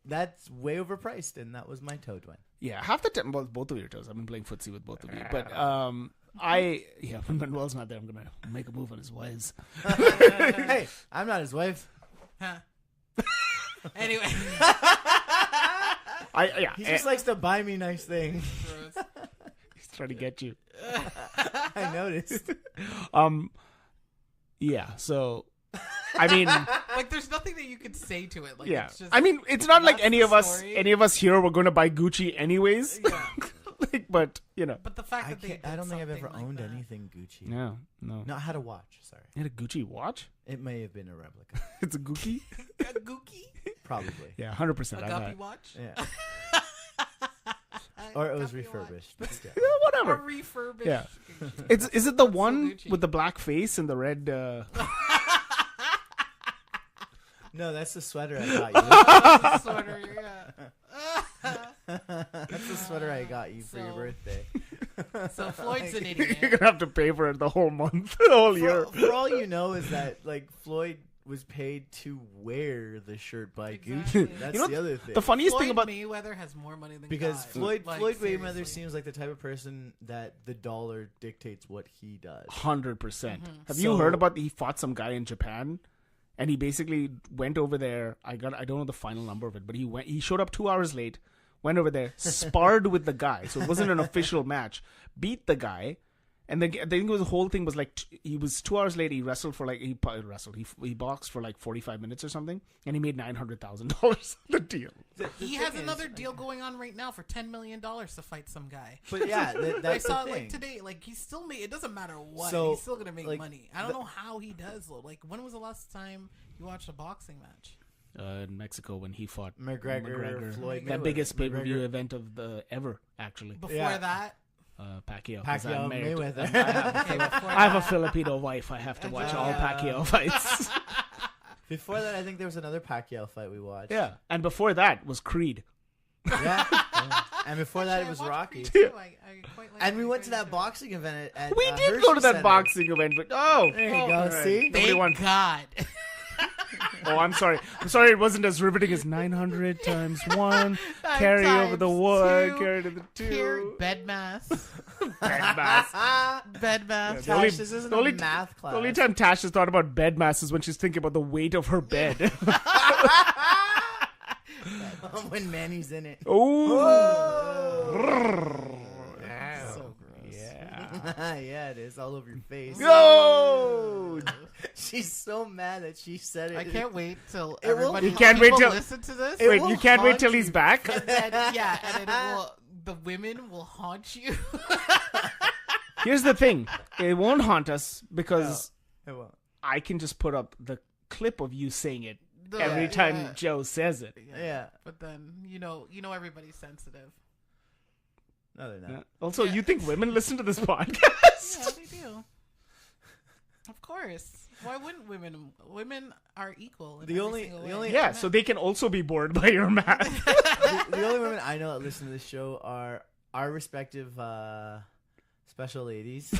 that's way overpriced. And that was my toad one. Yeah, half the time, well, both of your toes. I've been playing footsie with both of you, but when Manuel's not there, I'm gonna make a move on his wives. Hey, I'm not his wife. Huh. Anyway. He just likes to buy me nice things. Gross. He's trying to get you. I noticed. Yeah. So, I mean, Like, there's nothing that you could say to it. Like, yeah. it's just, I mean, it's not like that's any the of us story. here were going to buy Gucci anyways. Yeah. Like, but you know, But the fact that they I don't think I've did ever something owned like that. anything Gucci. no. No, I had a watch. Sorry, You had a Gucci watch? it may have been a replica. It's a Gucci? A gookie? Probably. Yeah, 100%. A I've guppy had. watch? Yeah. Or it was Guppy refurbished. watch. But still. Yeah, A whatever. refurbished. Yeah. Gucci. Is it the That's so one Gucci. with the black face and the red? No, that's the sweater I got you. Sweater, yeah. That's the sweater I got you for your So- birthday. So Floyd's an You're idiot. gonna have to pay for it the whole month, the whole year. For all you know is that like Floyd was paid to wear the shirt by Exactly. Gucci. That's You know, the other thing. The funniest Floyd thing about Mayweather has more money than because God. Floyd Like, Mayweather seriously. seems like the type of person that the dollar dictates what he does. 100%. Have you So- heard about he fought some guy in Japan, and he basically went over there. I don't know the final number of it, but he showed up 2 hours late, went over there, sparred with the guy, so it wasn't an official match. Beat the guy, and then I think the whole thing was like he was 2 hours late. He wrestled for like he boxed for like 45 minutes or something, and he made $900,000 on the deal. He has another deal going on right now for $10 million to fight some guy. But yeah, I that's saw the it thing. like today. Like he's still it doesn't matter what. So, he's still gonna make like, money. I don't know how he does though. Like when was the last time you watched a boxing match? In Mexico when he fought McGregor, Floyd that Mayweather. biggest pay-per-view McGregor. event of the ever actually. Before Yeah. that, Pacquiao. 'Cause Pacquiao I'm married. Mayweather. okay, before I have a that- Filipino wife. I have to watch all Yeah. Pacquiao fights. Before that, I think there was another Pacquiao fight we watched. Yeah, and before that was Creed. Yeah. Yeah. And before that, Actually, it was I watched Rocky. Creed too. I quite like And we Creed went to very that much. boxing event at We did Hershey go to that Center. boxing event, but There you Oh, go. right. See? Nobody Thank won. God. Oh, I'm sorry. It wasn't as riveting as 900 times 1. Carry over the Times 1. two, Carry to the 2. Bed mass. Bed mass. Bed mass. The only- Tash, this isn't the only- a math class. The only time Tash has thought about bed mass is when she's thinking about the weight of her bed. when Manny's in it. Oh. So gross. Yeah. Yeah, it is all over your face. Go! She's so mad that she said it. I can't wait till It will- everybody You can't wait people till- listen to this. It Wait, will you can't wait haunt till he's you. back? And then, yeah, and then the women will haunt you. Here's the thing. It won't haunt us because It won't. I can just put up the clip of you saying it The- every time yeah. Joe says it. Yeah. But then you know everybody's sensitive. No, they're not. Also, Yeah. you think women listen to this podcast? Yeah, they do. Of course. Why wouldn't women? Women are equal. In The every only- single the way. only- Yeah, so they can also be bored by your math. The only women I know that listen to this show are our respective special ladies.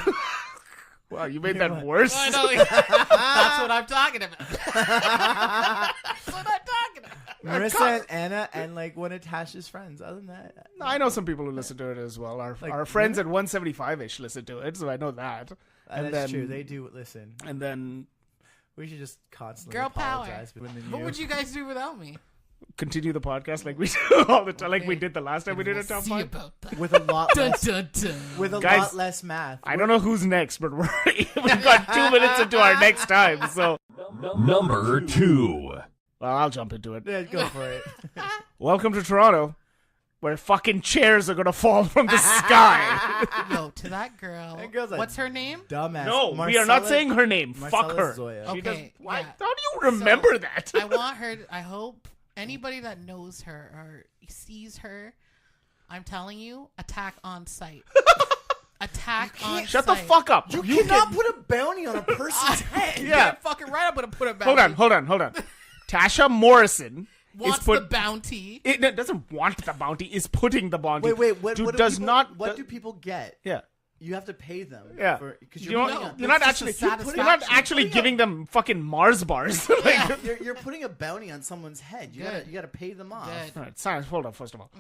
Wow, you made Yeah, that what? worse. I know. That's what I'm talking about. That's what I'm talking about. Marissa and Anna and like one of Tash's friends. Other than that, I know some people who listen to it as well. Our friends at 175ish listen to it, so I know that. And that's then- true. They do listen. And then We should just constantly Girl power. apologize. What would you guys do without me? continue the podcast like we do all the time, like we Okay. did the last time we did a We'll top see 5. about that. with a lot Dun, less dun, dun. with a Guys, lot less math. I don't know who's next, but we've got 2 minutes into our next time, so Number 2. well, I'll jump into it. Yeah, go for it. Welcome to Toronto. where fucking chairs are gonna fall from the sky. Yo, to that girl. That girl's a What's her name? Dumbass. No, we are not saying her name. Fuck Marcella her. Zoya. She does- Okay, why? yeah. How do you remember that? I want her. I hope anybody that knows her or sees her, I'm telling you, attack on site. Attack on Shut site. the fuck up. You cannot put a bounty on a person's head. Yeah. Yeah, fucking right. I'm gonna put it back. Hold on. Tasha Morrison Wants is put. the bounty. It doesn't want the bounty. Is putting the bounty. Wait. What do does people, not. What do people get? Yeah. You have to pay them. Yeah. Because You're you're, not, putting you're a, not that's actually. just a You're not satisfaction. actually giving them fucking Mars bars. Like, you're putting a bounty on someone's head. You gotta pay them off. Good. all right, science. Hold on. First of all,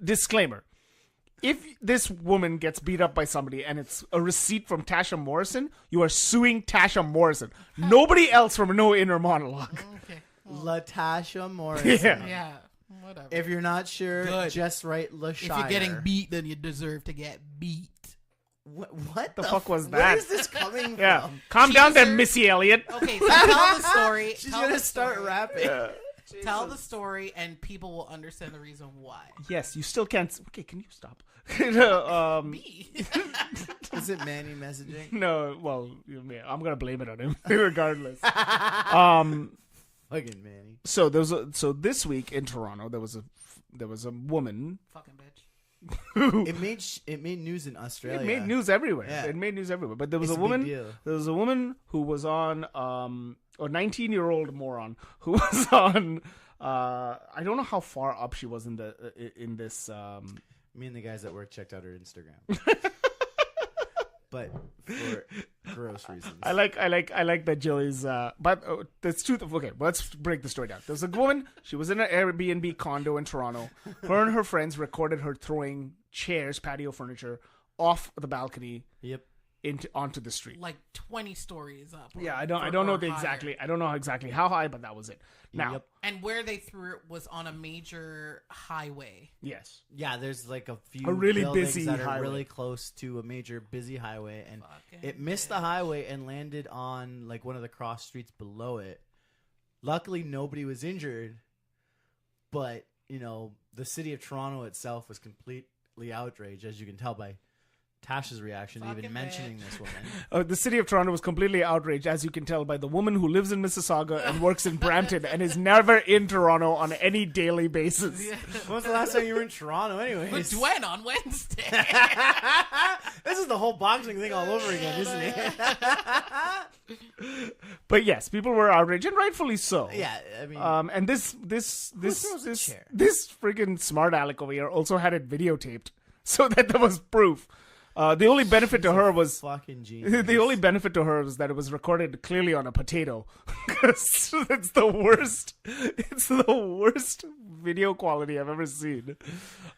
disclaimer: if this woman gets beat up by somebody and it's a receipt from Tasha Morrison, you are suing Tasha Morrison. Nobody else from No Inner Monologue. Okay. Latasha Morrison. Yeah. Yeah. Whatever. If you're not sure, Good. just write If LaShire. you're getting beat, then you deserve to get beat. What The fuck was Where that? is this coming Yeah. from? Calm She down there, deserves- Missy Elliott. Okay, so tell the story. She's Tell gonna the start story. rapping. Tell the story, and people will understand the reason why. Yes, you still can't. Okay, can you stop? Me. Is it Manny messaging? No, well, yeah, I'm gonna blame it on him regardless. Fucking Manny. So this week in Toronto there was a woman. Fucking bitch. It made news in Australia. It made news everywhere. Yeah. It made news everywhere. But there was It's a a big woman. deal. There was a woman who was on a 19-year-old moron who was on. I don't know how far up she was in this. Me and the guys at work checked out her Instagram. But for gross reasons. I like that Jill is. But there's two. Okay, let's break the story down. There's a woman. She was in an Airbnb condo in Toronto. Her and her friends recorded her throwing chairs, patio furniture, off the balcony Yep. onto the street. Like 20 stories up. Yeah, I or don't know I don't know exactly how high, but that was it. Now, Yep. And where they threw it was on a major highway. yes, Yeah, there's like a few A really buildings busy that are highway. really close to a major busy highway, and Fucking it missed the highway and landed on like one of the cross streets below it. Luckily, nobody was injured, but the city of Toronto itself was completely outraged, as you can tell by Tasha's reaction, to Fucking even mentioning bitch. this woman. the city of Toronto was completely outraged, as you can tell by the woman who lives in Mississauga and works in Brampton and is never in Toronto on any daily basis. Yeah. When was the last time you were in Toronto, With anyways? Dwayne on Wednesday. This is the whole boxing thing all over again, isn't it? But yes, people were outraged, and rightfully so. Yeah, I mean, And this throws a chair? freaking smart aleck over here also had it videotaped, so that there was proof. The only benefit to her was fucking genius. the only benefit to her was that it was recorded clearly on a potato. 'Cause it's the worst. It's the worst video quality I've ever seen.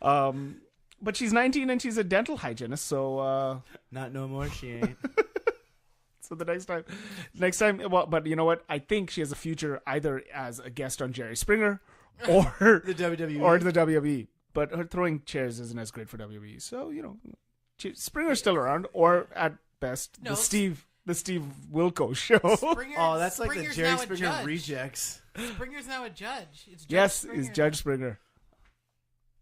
But she's 19 and she's a dental hygienist, so Not no more, she ain't. so the next time. Well, but you know what? I think she has a future either as a guest on Jerry Springer or The WWE. or the WWE. But her throwing chairs isn't as great for WWE. So Springer's still around, or at best No, the Steve Wilco show. Springer, Oh, that's like Springer's the Jerry now a Springer judge. rejects. Springer's now a judge. It's Judge Yes, Springer. is Judge Springer.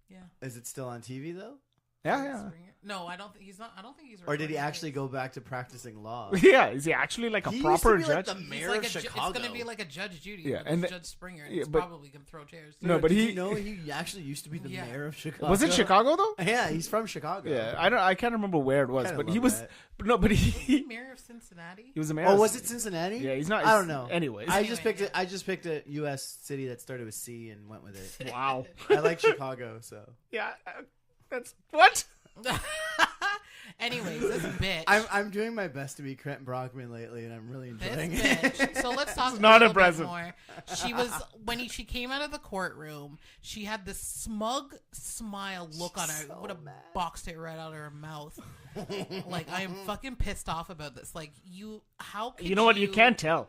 Yeah. Is it still on TV though? Yeah. Springer. No, I don't think he's not. I don't think he's. Or did he recording actually it. go back to practicing law? Yeah, is he actually like a He used proper to be like judge? the He's mayor like of a ju- Chicago. It's gonna be like a Judge Judy. Yeah, but and it's the- Judge Springer. And yeah, it's but- probably gonna throw chairs. No, Dude, but did he- you know he actually used to be the Yeah. mayor of Chicago. Was it Chicago though? Yeah, he's from Chicago. Yeah, I can't remember where it was, Kinda but he love was. that. But he Mayor of Cincinnati. was a mayor. Oh, of- was it Cincinnati? Yeah, he's not. I don't know. Anyways, I just Anyway, picked it. I just picked a U.S. city that started with C and went with it. wow. I like Chicago, so Yeah, that's what. Anyways, this bitch. I'm doing my best to be Trent Brockman lately, and I'm really This enjoying bitch. it. So let's talk not a little bit impressive. more. She was she came out of the courtroom. She had this smug smile look on her. so Would have mad. boxed it right out of her mouth. Like I am fucking pissed off about this. Like how could You know what? You can't tell.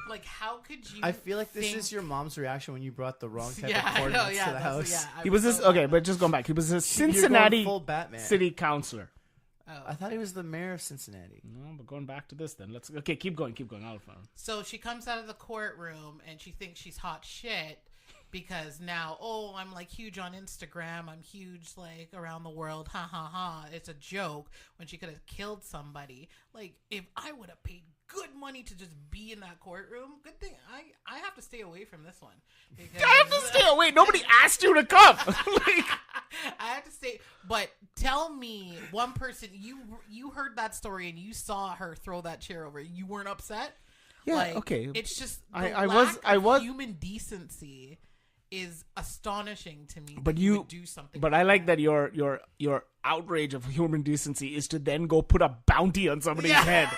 Like how could you? I feel like this think- is your mom's reaction when you brought the wrong type Yeah, of I know, coordinates yeah, to the that's- house. yeah, I He was this. so Okay, mad. but just going back. He was a You're going Cincinnati full Batman. city councillor. Oh. I thought he was the mayor of Cincinnati. No, but going back to this, then let's. Okay, keep going. I'll find. So she comes out of the courtroom and she thinks she's hot shit. because now, I'm like huge on Instagram. I'm huge like around the world. Ha ha ha. It's a joke when she could have killed somebody. Like if I would have paid good money to just be in that courtroom, good thing I have to stay away from this one. Because, I have to stay away. Nobody asked you to come. Like, I have to stay. But tell me, one person you heard that story and you saw her throw that chair over. You weren't upset? yeah, Like, okay. It's just I was human decency is astonishing to me. But that you would do something. But I like that your outrage of human decency is to then go put a bounty on somebody's head.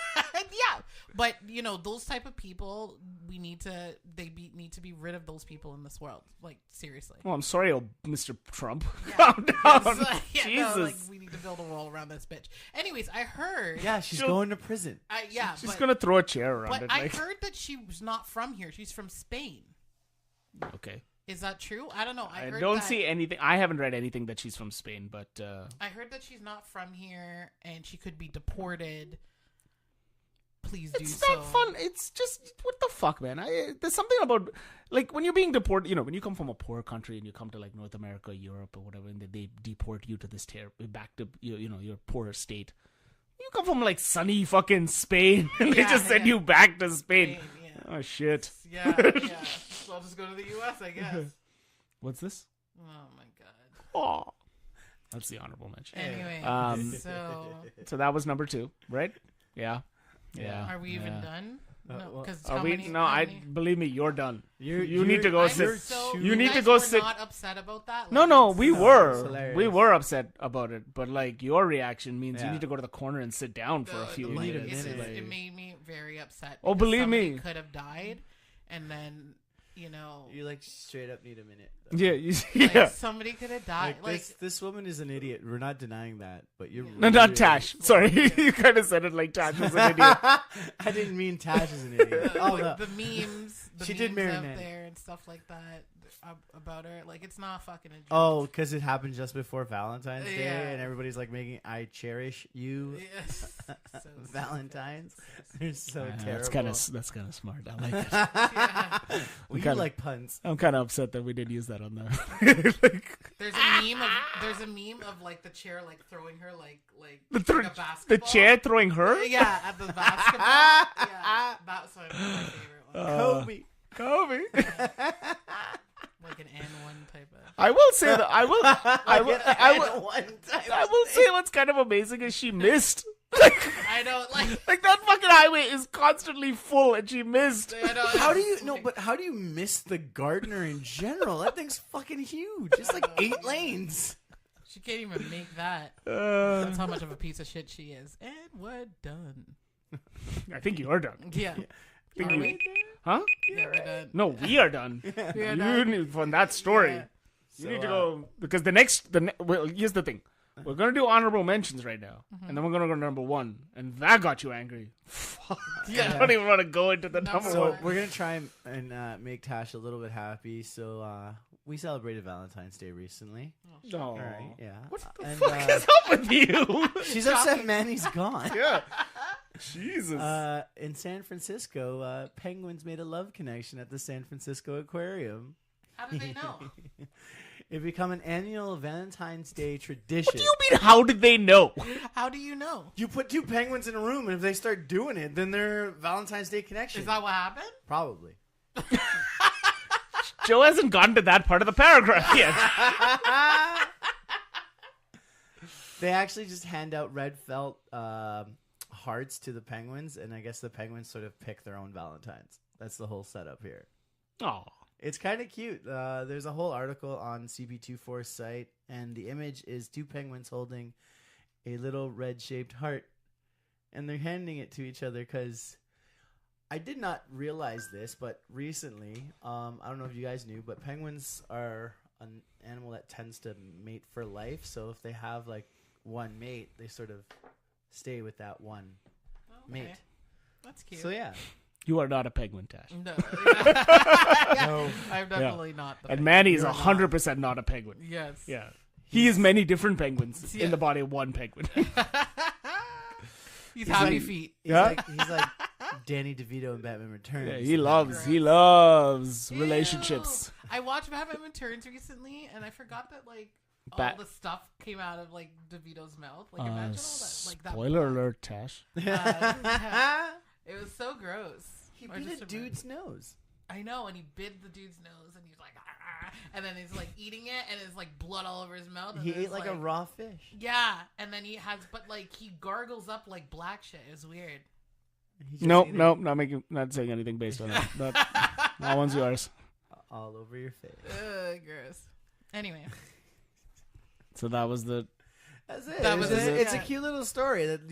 Yeah, but those type of people, need to be rid of those people in this world. Like seriously. Well, I'm sorry, Mr. Trump. Yeah. Calm down. Yeah, Jesus. we need to build a wall around this bitch. Anyways, I heard. Yeah, she's going to prison. She's gonna throw a chair around But it. I Like, heard that she was not from here. She's from Spain. okay. Is that true? I don't know. I heard don't that, see anything. I haven't read anything that she's from Spain, but I heard that she's not from here and she could be deported. Please do it's so. not fun. It's just what the fuck, man. There's something about like when you're being deported. When you come from a poor country and you come to like North America, Europe, or whatever, and they deport you to this back to your poorer state. You come from like sunny fucking Spain, and they just send you back to Spain. Yeah. Oh shit. Yeah. So I'll just go to the U.S., I guess. What's this? Oh my god. Oh, that's the honorable mention. Anyway, So that was number 2, right? Yeah. are we even done? No, because Are we? Believe me, you're done. You need to go sit. So You need to guys go were sit. Not upset about that. No, we it's were. hilarious. We were upset about it, but like your reaction means you Yeah. need to go to the corner and sit down for a few like, minutes. it made me very upset. Oh, because believe somebody me. could have died, and then You like straight up need a minute. Yeah, somebody could have died. Like, this woman is an idiot. We're not denying that, but you're No, not really- Tash. Sorry, you kind of said it like Tash was an idiot. I didn't mean Tash is an idiot. Oh, no. the memes, She did marry out Manny. there and stuff like that about her. Like it's not fucking a joke. Oh, because it happened just before Valentine's Day, Yeah. and everybody's like making "I cherish you" Yes. So Valentines. They're so terrible. That's kind of smart. I like it. Yeah. Well, you kinda- like puns. I'm kind of upset that we didn't use that on the. There's a meme of like the chair like throwing her like the a basketball. the chair throwing her. Yeah, at the basketball. Yeah, that's my favorite one. Kobe. Like an N1 type of. I will say that I will. One time. I will say what's kind of amazing is she missed. I know, Like that fucking highway is constantly full and she missed. I know. How do you no? But how do you miss the Gardner in general? That thing's fucking huge. It's like 8 lanes. She can't even make that. Uh, That's how much of a piece of shit she is. And we're done. I think you're done. Yeah. Think Are you- we? Huh? Yeah, we're done. No, we are done. We are You done. need from that story. Yeah. You need to go because well, here's the thing. We're gonna do honorable mentions right now, and then we're gonna go to number 1, and that got you angry. Fuck. I don't even want to go into the number So 1. we're gonna try and make Tash a little bit happy. So we celebrated Valentine's Day recently. No. All right, yeah. What the And, fuck is up with you? She's upset Manny's gone. Yeah. Jesus. In San Francisco, penguins made a love connection at the San Francisco Aquarium. How did they know? It become an annual Valentine's Day tradition. What do you mean? How did they know? How do you know? You put 2 penguins in a room, and if they start doing it, then they're Valentine's Day connection. Is that what happened? Probably? Joe hasn't gotten to that part of the paragraph yet. They actually just hand out red felt hearts to the penguins, and I guess the penguins sort of pick their own Valentines. That's the whole setup here. Oh. It's kind of cute. There's a whole article on CP24's site, and the image is 2 penguins holding a little red-shaped heart, and they're handing it to each other because I did not realize this, but recently, I don't know if you guys knew, but penguins are an animal that tends to mate for life. So if they have like one mate, they sort of stay with that one mate. That's cute. So yeah. You are not a penguin, Tash. No. No. I'm definitely not. The And Manny is You're 100% not a penguin. Yes. Yeah. He is many different penguins Yeah. in the body of one penguin. He's happy feet. He's Yeah? like Danny DeVito in Batman Returns. Yeah, he loves relationships. Ew. I watched Batman Returns recently, and I forgot that like Bat- all the stuff came out of like DeVito's mouth. Like imagine all that. Like that. Spoiler alert, Tash. Yeah. It was so gross. He Or bit just a dude's nose. I know, and he bit the dude's nose, and he's like, and then he's like eating it, and there's like blood all over his mouth. And He there's, ate like a raw fish. Yeah, and then he has, but like he gargles up like black shit. It's weird. He just Nope, ate it not saying anything based on that. That one's yours. all over your face. Gross. Anyway, So that was the. That's it. That was It's a it. cute little story that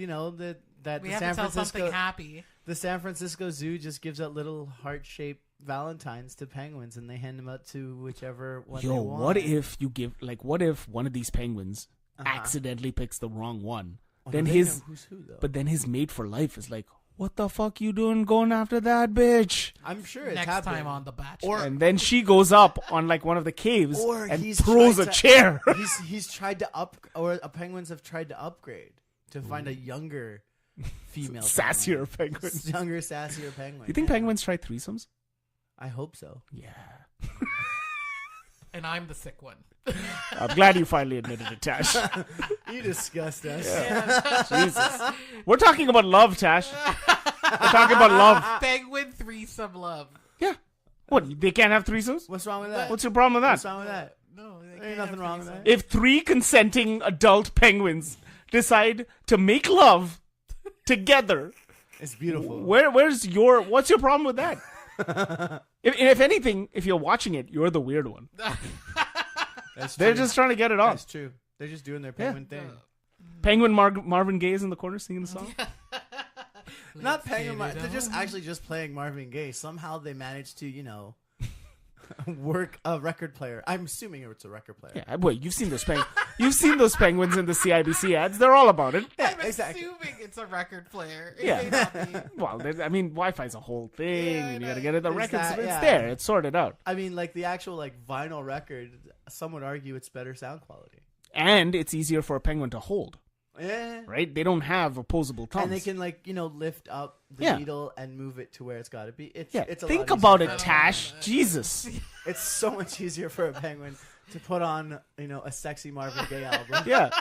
that we the have San to tell Francisco something happy. the San Francisco Zoo just gives out little heart-shaped Valentines to penguins, and they hand them out to whichever one they Yo, want. what if you give what if one of these penguins Uh-huh. accidentally picks the wrong one? Oh, Then they his know who's who, though. but then his mate for life is like, what the fuck you doing going after that bitch? I'm sure it's Next happening. time on The Bachelor. And then she goes up on like one of the caves Or and he's throws a tried to- chair. He's tried to penguins have tried to upgrade to find a younger female Sassier penguin. penguins. Younger, sassier penguin. You think yeah. penguins try threesomes? I hope so. Yeah. And I'm the sick one. I'm glad you finally admitted it, Tash. You disgust us. Jesus. We're talking about love, Tash. We're talking about love. Penguin threesome love. Yeah. What, they can't have threesomes? What's wrong with that? What's your problem with What's that? wrong with that? No, they There can't ain't nothing have wrong with threesome. that. If 3 consenting adult penguins decide to make love together, It's beautiful. what's your problem with that? if anything, if you're watching it, you're the weird one. That's They're true. just trying to get it on. That's true. They're just doing their penguin thing. Penguin Marvin Gaye is in the corner singing the song. Not Let's penguin. get it They're just on. actually just playing Marvin Gaye. Somehow they managed to, work a record player. I'm assuming it's a record player. Yeah, wait, you've seen those penguins in the CIBC ads. They're all about it. Yeah, I'm exactly. assuming it's a record player. It Yeah. may not be. Well, Wi-Fi's a whole thing, Yeah, I and you know. gotta get it. The There's records, that, it's yeah. there. It's sorted out. I mean, like the actual vinyl record. Some would argue it's better sound quality. And it's easier for a penguin to hold, Yeah. right? They don't have opposable thumbs. And they can lift up the Yeah. needle and move it to where it's got to be. It's yeah, it's a think lot about easier it, for- Tash. Jesus. It's so much easier for a penguin to put on a sexy Marvin Gaye album. Yeah.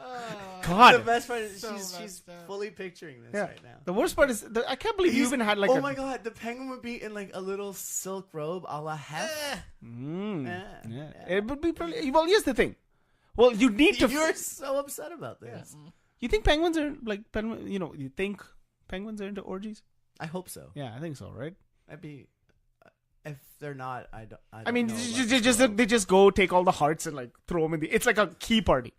Oh, The God. best part is So she's messed up. fully picturing this Yeah. right now. The worst part is I can't believe you even had like oh my god, the penguin would be in a little silk robe a la Hef. Yeah. Yeah. It would be probably. Well, here's the thing. Well, you need to. You're so upset about this. You think penguins are like penguin? You think penguins are into orgies? I hope so. Yeah, I think so, right? I'd be. If they're not, I don't. I mean, know about they just go take all the hearts and throw them in the. It's like a key party.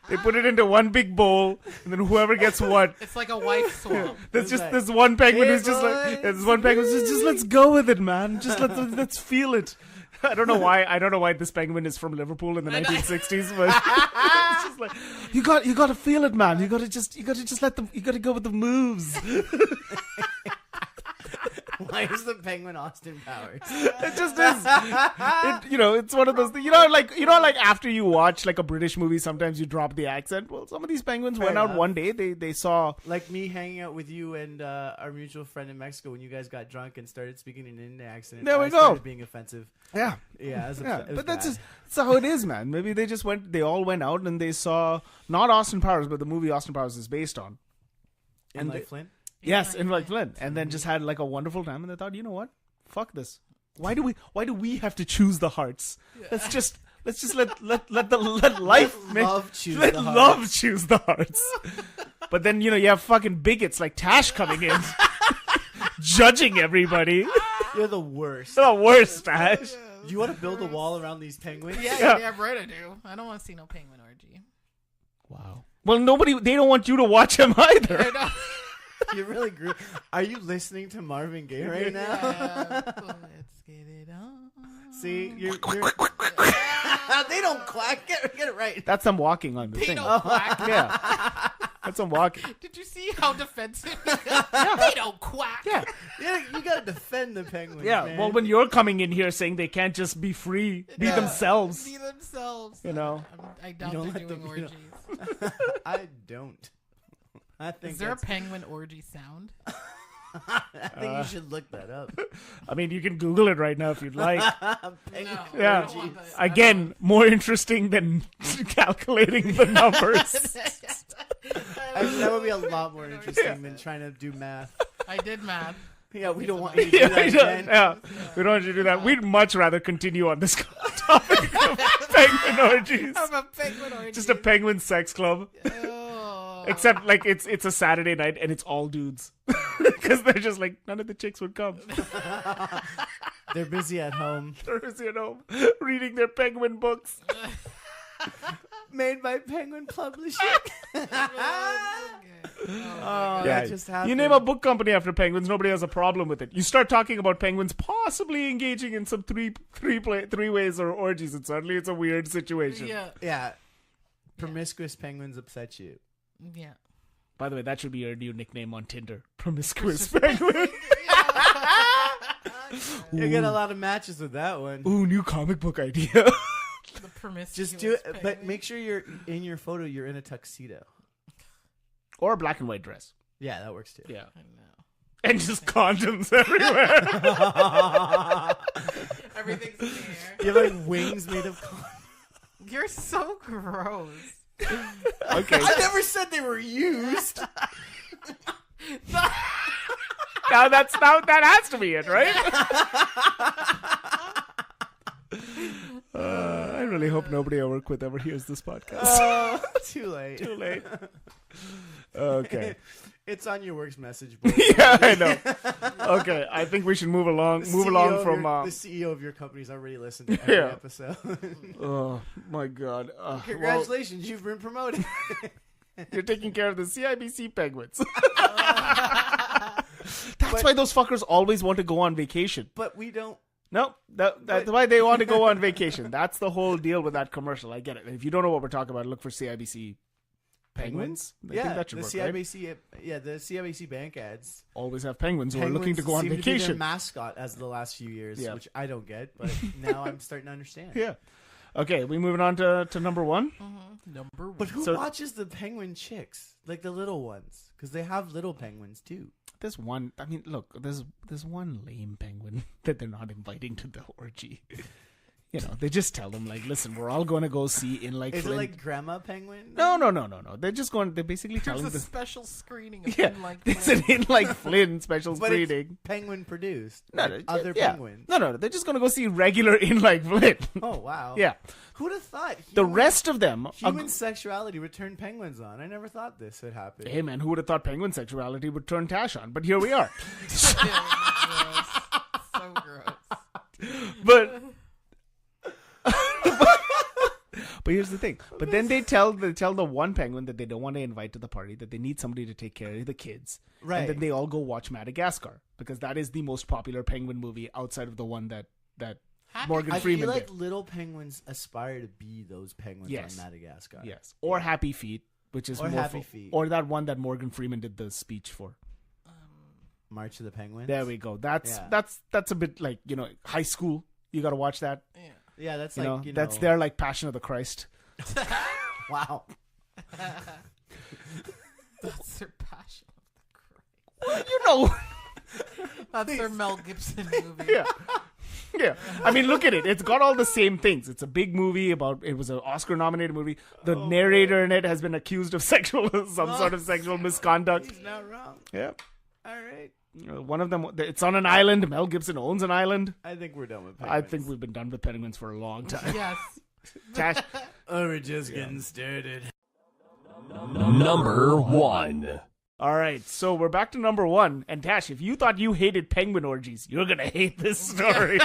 They put it into one big bowl, and then whoever gets what. it's like a wife swap. There's Who's just that? this one penguin Hey, who's just boys. there's one penguin who's just let's go with it, man. Just let's feel it. I don't know why this penguin is from Liverpool in the 1960s, but it's just like you got to feel it, man. You got to just go with the moves. Why is the penguin Austin Powers? It just is. It's one of those things. Like after you watch like a British movie, sometimes you drop the accent. Well, some of these penguins Fair went out enough. one day. They saw. Like me hanging out with you and our mutual friend in Mexico when you guys got drunk and started speaking in an Indian accent. There we I go. started being offensive. Yeah. Yeah, it was Yeah, it was but that's bad. just how it is, man. Maybe they all went out and they saw not Austin Powers, but the movie Austin Powers is based on. In and like they- Flint. Yes, in like Flint, and then just had like a wonderful time, and they thought, you know what? Fuck this. Why do we have to choose the hearts? Let's just let life make, love choose let the hearts. love choose the hearts. But then you have fucking bigots like Tash coming in, judging everybody. You're the worst. The worst, Tash. You want to build a wall around these penguins? Yeah, Yeah. yeah, right. I do. I don't want to see no penguin orgy. Wow. Well, they don't want you to watch him either. I know. You really grew. Are you listening to Marvin Gaye right now? Let's get it on. See, you're they don't quack. Get it right. That's them walking on the They thing. don't quack. Yeah. That's them walking. Did you see how defensive? They don't quack. Yeah. You gotta defend the penguins. Yeah. man. Well, when you're coming in here saying they can't just be free, be Yeah. themselves. Be themselves. You know. I doubt don't they're let doing them- orgies. I don't. I think Is there a penguin orgy sound? I think you should look that up. I mean, you can Google it right now if you'd like. Penguin No, Yeah. I don't want that. Again, more interesting than calculating the numbers. Actually, that would be a lot more interesting than trying to do math. I did math. Yeah, we don't want you to do Yeah, that we don't, again. yeah, we don't want you to do that. We'd much rather continue on this topic of penguin orgies. I'm a penguin orgy. Just a penguin sex club. Oh. Except, like, it's a Saturday night and it's all dudes. Because they're just like, none of the chicks would come. They're busy at home. They're just, reading their penguin books. Made by Penguin Publishing. Oh, that just happened. You name a book company after penguins, nobody has a problem with it. You start talking about penguins possibly engaging in some three ways or orgies, and suddenly it's a weird situation. Yeah. Yeah. Promiscuous penguins upset you. Yeah. By the way, that should be your new nickname on Tinder. Promiscuous penguin. You get a lot of matches with that one. Ooh, new comic book idea. The promiscuous Just do it, but penguin. make sure you're in your photo. You're in a tuxedo. Or a black and white dress. Yeah, that works too. Yeah. I know. And just condoms everywhere. Everything's in the air. You have like wings made of. You're so gross. Okay. I never said they were used. Now that has to be it, right? I really hope nobody I work with ever hears this podcast. Too late. Too late. Okay. It's on your work's message board. Yeah, I know. Okay, I think we should move along. Move along from. the CEO of your company's already listened to every Yeah. episode. Oh my God! Congratulations, you've been promoted. Well, you're taking care of the CIBC penguins. That's why those fuckers always want to go on vacation. But we don't. No, that's why they want to go on vacation. That's the whole deal with that commercial. I get it. If you don't know what we're talking about, look for CIBC penguins. I think that should the work, right? CIBC. Yeah, the CIBC bank ads. Always have penguins who are looking to go on seem to be their vacation. mascot as the last few years, Yeah. which I don't get, but now I'm starting to understand. Yeah. Okay, we moving on to number one. Number one. But who So- watches the penguin chicks? Like the little ones? Because they have little penguins too. There's one. I mean, look, there's one lame penguin that they're not inviting to the orgy. You know, they just tell them like, listen, we're all going to go see in like Is Flint. it like Grandma Penguin? No. They're just going. They're basically There's telling a the special scring of yeah. him like It's an in like Flint special But it's screening. penguin produced. No, like other yeah. penguins. No. They're just going to go see regular in like Flint. Oh wow. Yeah. Who'd have thought? The rest of them. Human sexuality would turn penguins on. I never thought this would happen. Hey man, who would have thought penguin sexuality would turn Tash on? But here we are. so gross. But but here's the thing. But then they tell the one penguin that they don't want to invite to the party, that they need somebody to take care of the kids. Right. And then they all go watch Madagascar because that is the most popular penguin movie outside of the one that Morgan I Freeman feel like did. little penguins aspire to be those penguins Yes. on Madagascar. Yes. Or Happy Feet, which is Or more Happy Feet. or that one that Morgan Freeman did the speech for. March of the Penguins. There we go. That's Yeah. that's a bit like, high school. You got to watch that. Yeah. Yeah, that's You like know, that's their like Passion of the Christ. Wow. That's their passion of the Well, you know. That's their Mel Gibson movie. Yeah. Yeah. I mean, look at it. It's got all the same things. It's a big movie it was an Oscar nominated movie. The narrator in it has been accused of some sort of sexual misconduct. He's not wrong. Yeah. All right. One of them, it's on an island. Mel Gibson owns an island. I think we're done with penguins. I think we've been done with penguins for a long time. Yes. Tash, Oh, we're just getting started. Number one. all right, so we're back to number one. And Tash, if you thought you hated penguin orgies, you're gonna hate this story.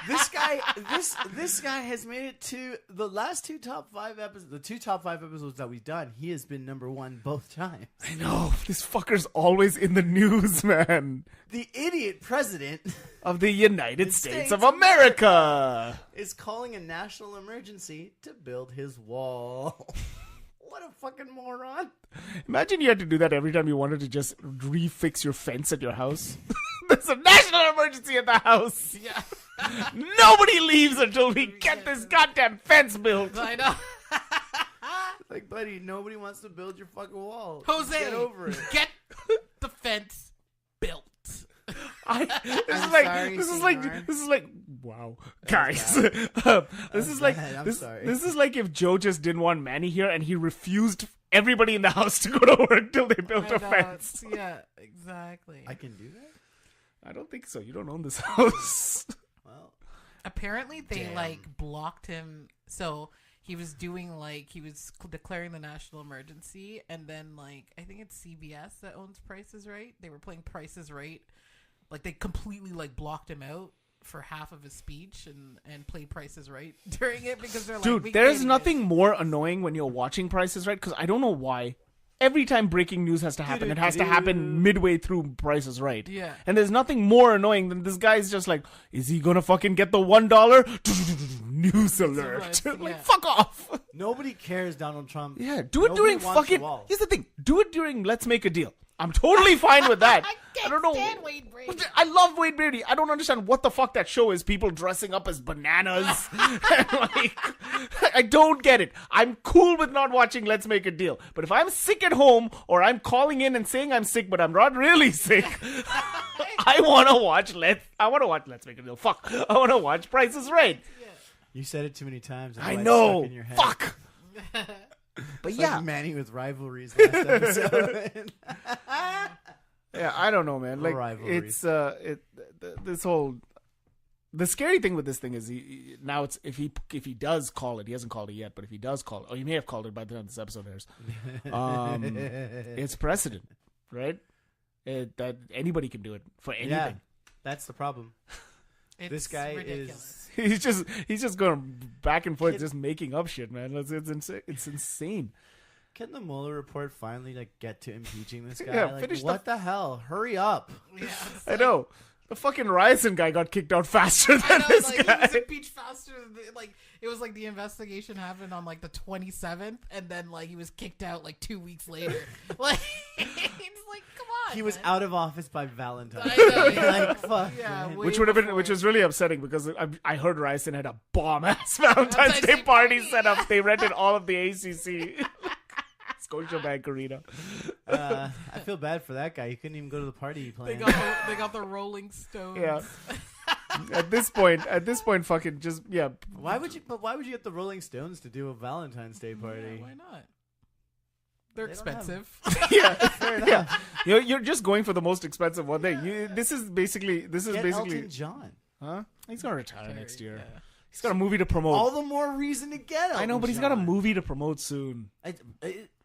This guy has made it to the last two top 5 episodes. The 2 top 5 episodes that we've done, he has been number one both times. I know this fucker's always in the news, man. The idiot president Of the United States States of of America. is calling a national emergency to build his wall. What a fucking moron. Imagine you had to do that every time you wanted to just refix your fence at your house. There's a national emergency at the house. Yeah. Nobody leaves until we get this goddamn fence built. I know. Like, buddy, nobody wants to build your fucking wall. Jose, Get over it. get the fence built. This is like wow, guys. This is like sorry. this is like if Joe just didn't want Manny here and he refused everybody in the house to go to work till they built a fence. Yeah, exactly. I can do that? I don't think so. You don't own this house. Well, Apparently, they Damn. like blocked him. So he was doing he was declaring the national emergency, and then I think it's CBS that owns Price is Right. They were playing Price is Right. Like they completely blocked him out for half of his speech and played Price is Right during it because they're like, Dude, "We there's can't nothing even-" more annoying when you're watching Price is Right, because I don't know why. Every time breaking news has to happen, it has to happen midway through Price is Right. Yeah. And there's nothing more annoying than this guy's just like, is he gonna fucking get the $1? News alert. alert, Like, yeah. fuck off. nobody cares, Donald Trump. Yeah, do it Nobody during wants fucking... the wall. Here's the thing. Do it during Let's Make a Deal. I'm totally fine with that. I don't know. stand Wade Brady. I love Wade Brady. I don't understand what the fuck that show is. People dressing up as bananas. I don't get it. I'm cool with not watching Let's Make a Deal. But if I'm sick at home or I'm calling in and saying I'm sick but I'm not really sick, I want to watch Let's Make a Deal. Fuck. I want to watch Price is Right. You said it too many times. That's I why it's know. stuck in your head. Fuck. But It's yeah. like Manny with rivalries last episode. Yeah, I don't know, man. Like Rivalries. it's this whole the scary thing with this thing is now it's if he does call it, he hasn't called it yet, but if he does call it, or he may have called it by the time this episode airs, it's precedent, right? That anybody can do it for anything. Yeah, that's the problem. It's This guy ridiculous. He's just going back and forth, just making up shit, man. It's insane. Can the Mueller report finally get to impeaching this guy? Yeah, finish what the hell? Hurry up! Yeah, it's I know. The fucking Ryerson guy got kicked out faster than this He guy. was impeached faster. It was the investigation happened on the 27th, and then he was kicked out 2 weeks later. It's come on. He was man. out of office by Valentine. I know, yeah. Fuck. Yeah, man. way Which would have been, before. which was really upsetting because I heard Ryerson had a bomb ass Valentine's Valentine's Day Day party party. set up. They rented all of the ACC, Scotiabank Arena. I feel bad for that guy. He couldn't even go to the party he They planned. got the Rolling Stones. Yeah. At this point, fucking just Why would you get the Rolling Stones to do a Valentine's Day Yeah, party? why not? They're They don't have- expensive. yeah. Fair enough. You're just going for the most expensive one. This is basically, Get Elton John. huh? He's gonna retire next year. Yeah. He's got a movie to promote. All the more reason to get Elton I know, but he's got a John. movie to promote soon.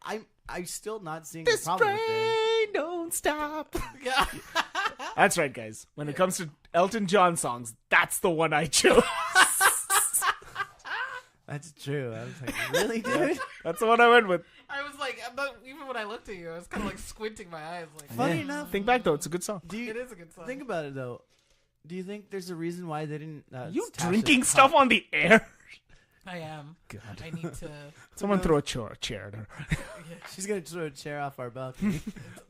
I'm still not seeing This the problem with it. train don't stop. Yeah. That's right, guys. When it comes to Elton John songs, that's the one I chose. That's true. I was like, really, dude? That's the one I went with. I was even when I looked at you, I was kind of squinting my eyes. Funny enough, Think back though, it's a good song. do you It is a good song. think about it though? Do you think there's a reason why they didn't? You Tasha drinking cut- stuff on the air? I am. God. I need to. Someone throw a chair at her. She's gonna throw a chair off our balcony.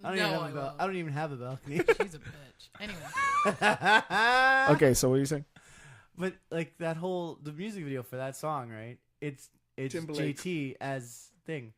I don't even have a balcony. She's a bitch. Anyway. Okay, so what are you saying? But that the music video for that song, right? It's Timberlake. JT as thing.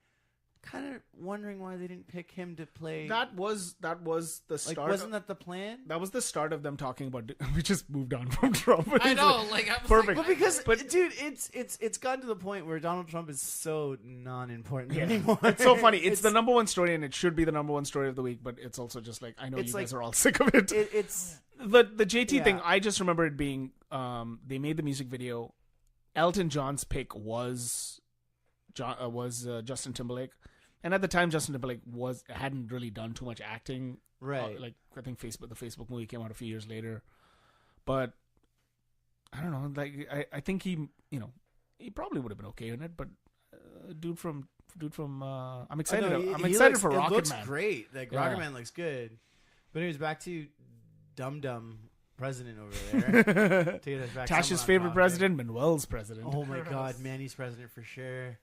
Kind of wondering why they didn't pick him to play. That was the start. wasn't that the plan? That was the start of them talking about. We just moved on from Trump. I know. I was Perfect. But because, dude, it's gotten to the point where Donald Trump is so non-important anymore. It's so funny. It's the number one story, and it should be the number one story of the week. But it's also just I know It's you guys like- are all sick of it. It's The JT Yeah. thing, I just remember it being. They made the music video. Elton John's pick was Justin Timberlake, and at the time Justin Timberlake hadn't really done too much acting. right. I think the Facebook movie came out a few years later, but I don't know. I think he probably would have been okay in it, but dude from I'm excited. I'm excited for Rocket It looks Man. great. Yeah. Rocket Man looks good. But anyways, back to Dum Dum president over there. To get us back Tash's somewhere on favorite topic. president, Manuel's president. Oh my God, Manny's president for sure.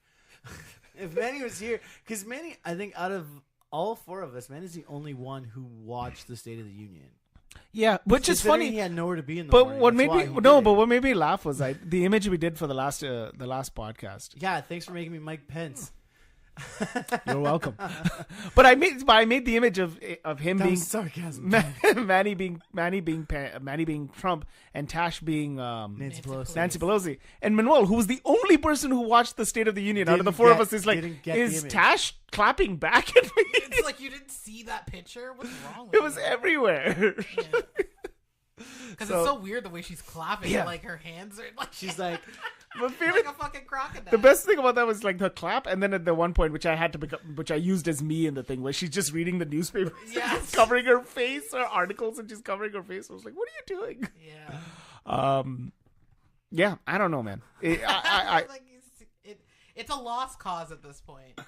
If Manny was here, because Manny, I think out of all four of us, Manny's the only one who watched the State of the Union. Yeah, which is Considering funny. He had nowhere to be in the But morning. what That's made why me he did it. what made me laugh was the image we did for the last podcast. Yeah, thanks for making me Mike Pence. You're welcome. But I made the image of him That being was sarcasm. Manny being Trump and Tash being Nancy Pelosi. Nancy Pelosi, and Manuel, who was the only person who watched the State of the Union out of the Didn't four of get- us, is like, didn't get the is image. Tash clapping back at me? It's like you didn't see that picture. What's wrong with It was you? everywhere. Because So- it's so weird the way she's clapping. Yeah. Like her hands are like She's like, My favorite. like a fucking crocodile. The best thing about that was like the clap, and then at the one point, which I had to pick up, which I used as me in the thing, where she's just reading the newspaper, Yes. covering her face, or articles, and just covering her face. I was like, "What are you doing?" Yeah. Yeah, I don't know, man. I like it's a lost cause at this point.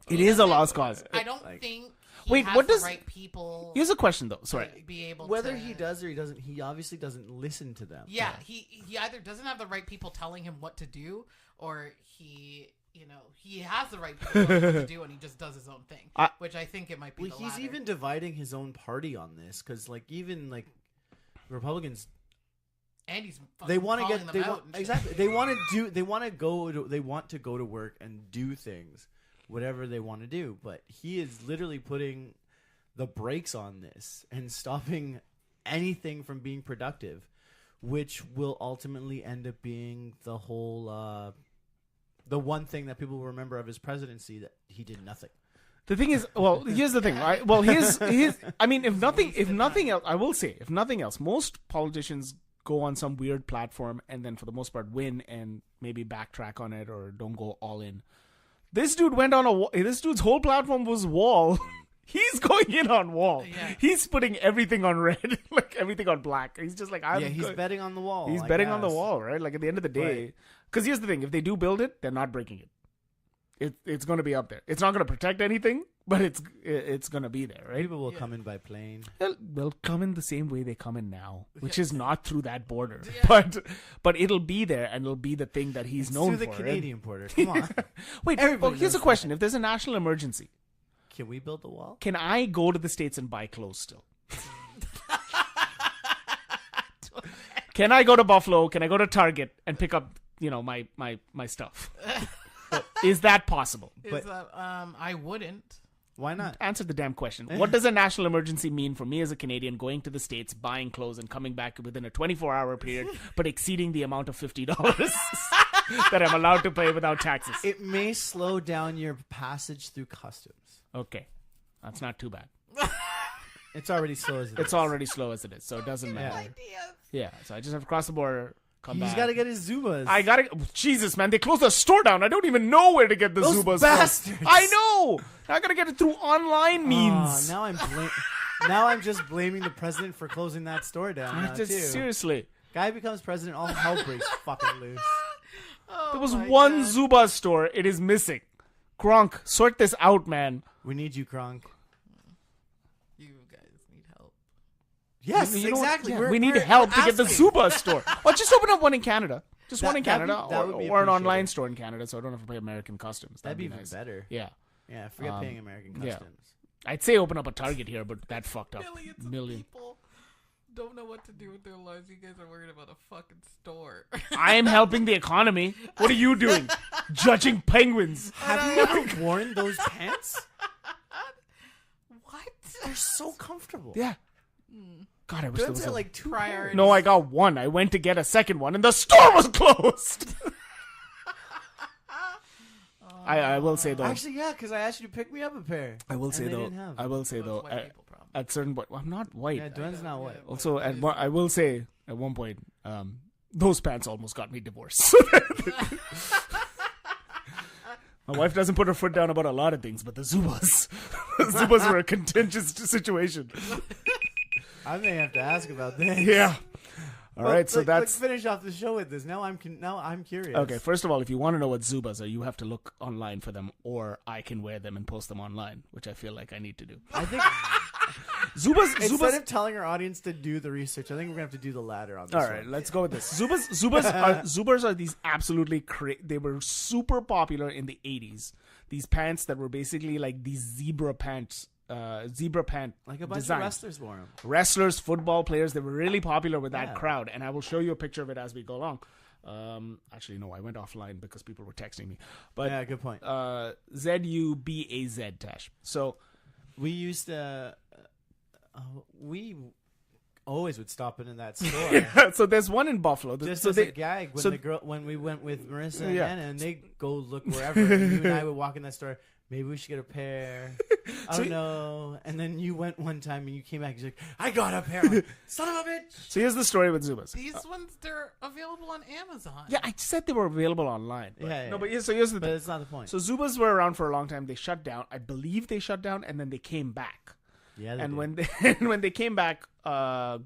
it is a lost cause. I don't think. He Wait, has what the does- right people? Here's a question, though. Sorry. to be able whether to, he does or he doesn't, he obviously doesn't listen to them. Yeah, he either doesn't have the right people telling him what to do, or he has the right people telling him what to do, and he just does his own thing. Which I think it might be. Well, the he's latter. even dividing his own party on this because, like, even like Republicans, and he's they want to calling get them they out want, and shit. exactly they want to go to work and do things, whatever they want to do. But he is literally putting the brakes on this and stopping anything from being productive, which will ultimately end up being the whole the one thing that people will remember of his presidency, that he did nothing. The thing is, well, here's the thing, right? Well, his. I mean, if nothing else, I will say, if nothing else, most politicians go on some weird platform and then, for the most part, win and maybe backtrack on it or don't go all in. This dude went on this dude's whole platform was wall. He's going in on wall. Yeah. He's putting everything on red, like everything on black. He's just like, He's betting on the wall. He's I betting on the guess. wall, right? Like at the end of the day, Right. because here's the thing: if they do build it, they're not breaking it. It's going to be up there. It's not going to protect anything, but it's going to be there, right? People will come in by plane. They'll come in the same way they come in now, which is not through that border, Yeah. but it'll be there, and it'll be the thing that he's known Through the for. right? Canadian border. Come on. Wait, Everybody here's a knows question: if there's a national emergency, Can we build the wall? can I go to the States and buy clothes still? Can I go to Buffalo? Can I go to Target and pick up, my stuff? Is that possible? Is that, I wouldn't. Why not? Answer the damn question. What does a national emergency mean for me as a Canadian going to the States, buying clothes, and coming back within a 24-hour period, but exceeding the amount of $50 that I'm allowed to pay without taxes? It may slow down your passage through customs. Okay. That's not too bad. It's already slow as it It's is. already slow as it is, so it doesn't matter. Ideas. Yeah, so I just have to cross the border, come He's back. got to get his Zubas. I gotta. Jesus, man, they closed the store down. I don't even know where to get the Those Zubas bastards. from. I know. I gotta get it through online means. Now I'm just blaming the president for closing that store down. Now, Just too. seriously, Guy becomes president, all hell breaks fucking loose. Oh there was my one God. Zuba store. It is missing. Gronk, sort this out, man. We need you, Kronk. You guys need help. Yes, You know what? exactly. Yeah, we need help to get the asking. Zuba store. Or just open up one in Canada. Just one in That'd be- Canada, that would be or an online appreciated. store in Canada, so I don't have to pay American customs. That'd be even nice. better. Yeah, Yeah, forget paying American yeah. customs. I'd say open up a Target here, but that fucked up. Millions of people don't know what to do with their lives. You guys are worried about a fucking store. I am helping the economy. What are you doing? Judging penguins. Have you ever worn those pants? What? They're so comfortable. Yeah. God, I wish there Those was are a... like two Priorities. No, I got one. I went to get a second one, and the store was closed. I will say though. Actually, yeah, because I asked you to pick me up a pair. I will and say they though. didn't have. I will say Well, though. it's white people problem. At certain point, well, I'm not white. Yeah, Dwayne's not white. Also, I will say at one point, those pants almost got me divorced. My wife doesn't put her foot down about a lot of things, but the Zubas, Zubas were a contentious situation. I may have to ask about this. Yeah. All Well, right, so let's that's finish off the show with this. Now I'm curious. okay. First of all, if you want to know what Zubas are, you have to look online for them, or I can wear them and post them online, which I feel like I need to do. I think Zubas. instead of telling our audience to do the research, I think we're gonna have to do the latter on this. All right, let's go with this. Zubas are these absolutely they were super popular in the 80s. These pants that were basically like these zebra pant Like a bunch designs. of wrestlers wore them. Wrestlers, football players, they were really popular with that Yeah. crowd, and I will show you a picture of it as we go along. Actually, no, I went offline because people were texting me. But Yeah, good point. Zubaz, Tash. So We used to. We always would stop in that store. so there's one in Buffalo. Just so as they, a gag when so- when we went with Marissa and Yeah. Anna, and they go look wherever, and you and I would walk in that store. Maybe we should get a pair. I don't know. And then you went one time and you came back. You're like, I got a pair. I'm like, son of a bitch. So here's the story with Zubaz. These ones, they're available on Amazon. Yeah, I said they were available online. But, Yeah, yeah. No, but here's the But thing. it's not the point. So Zubaz were around for a long time. They shut down. I believe they shut down, and then they came back. Yeah. And when they came back, Rob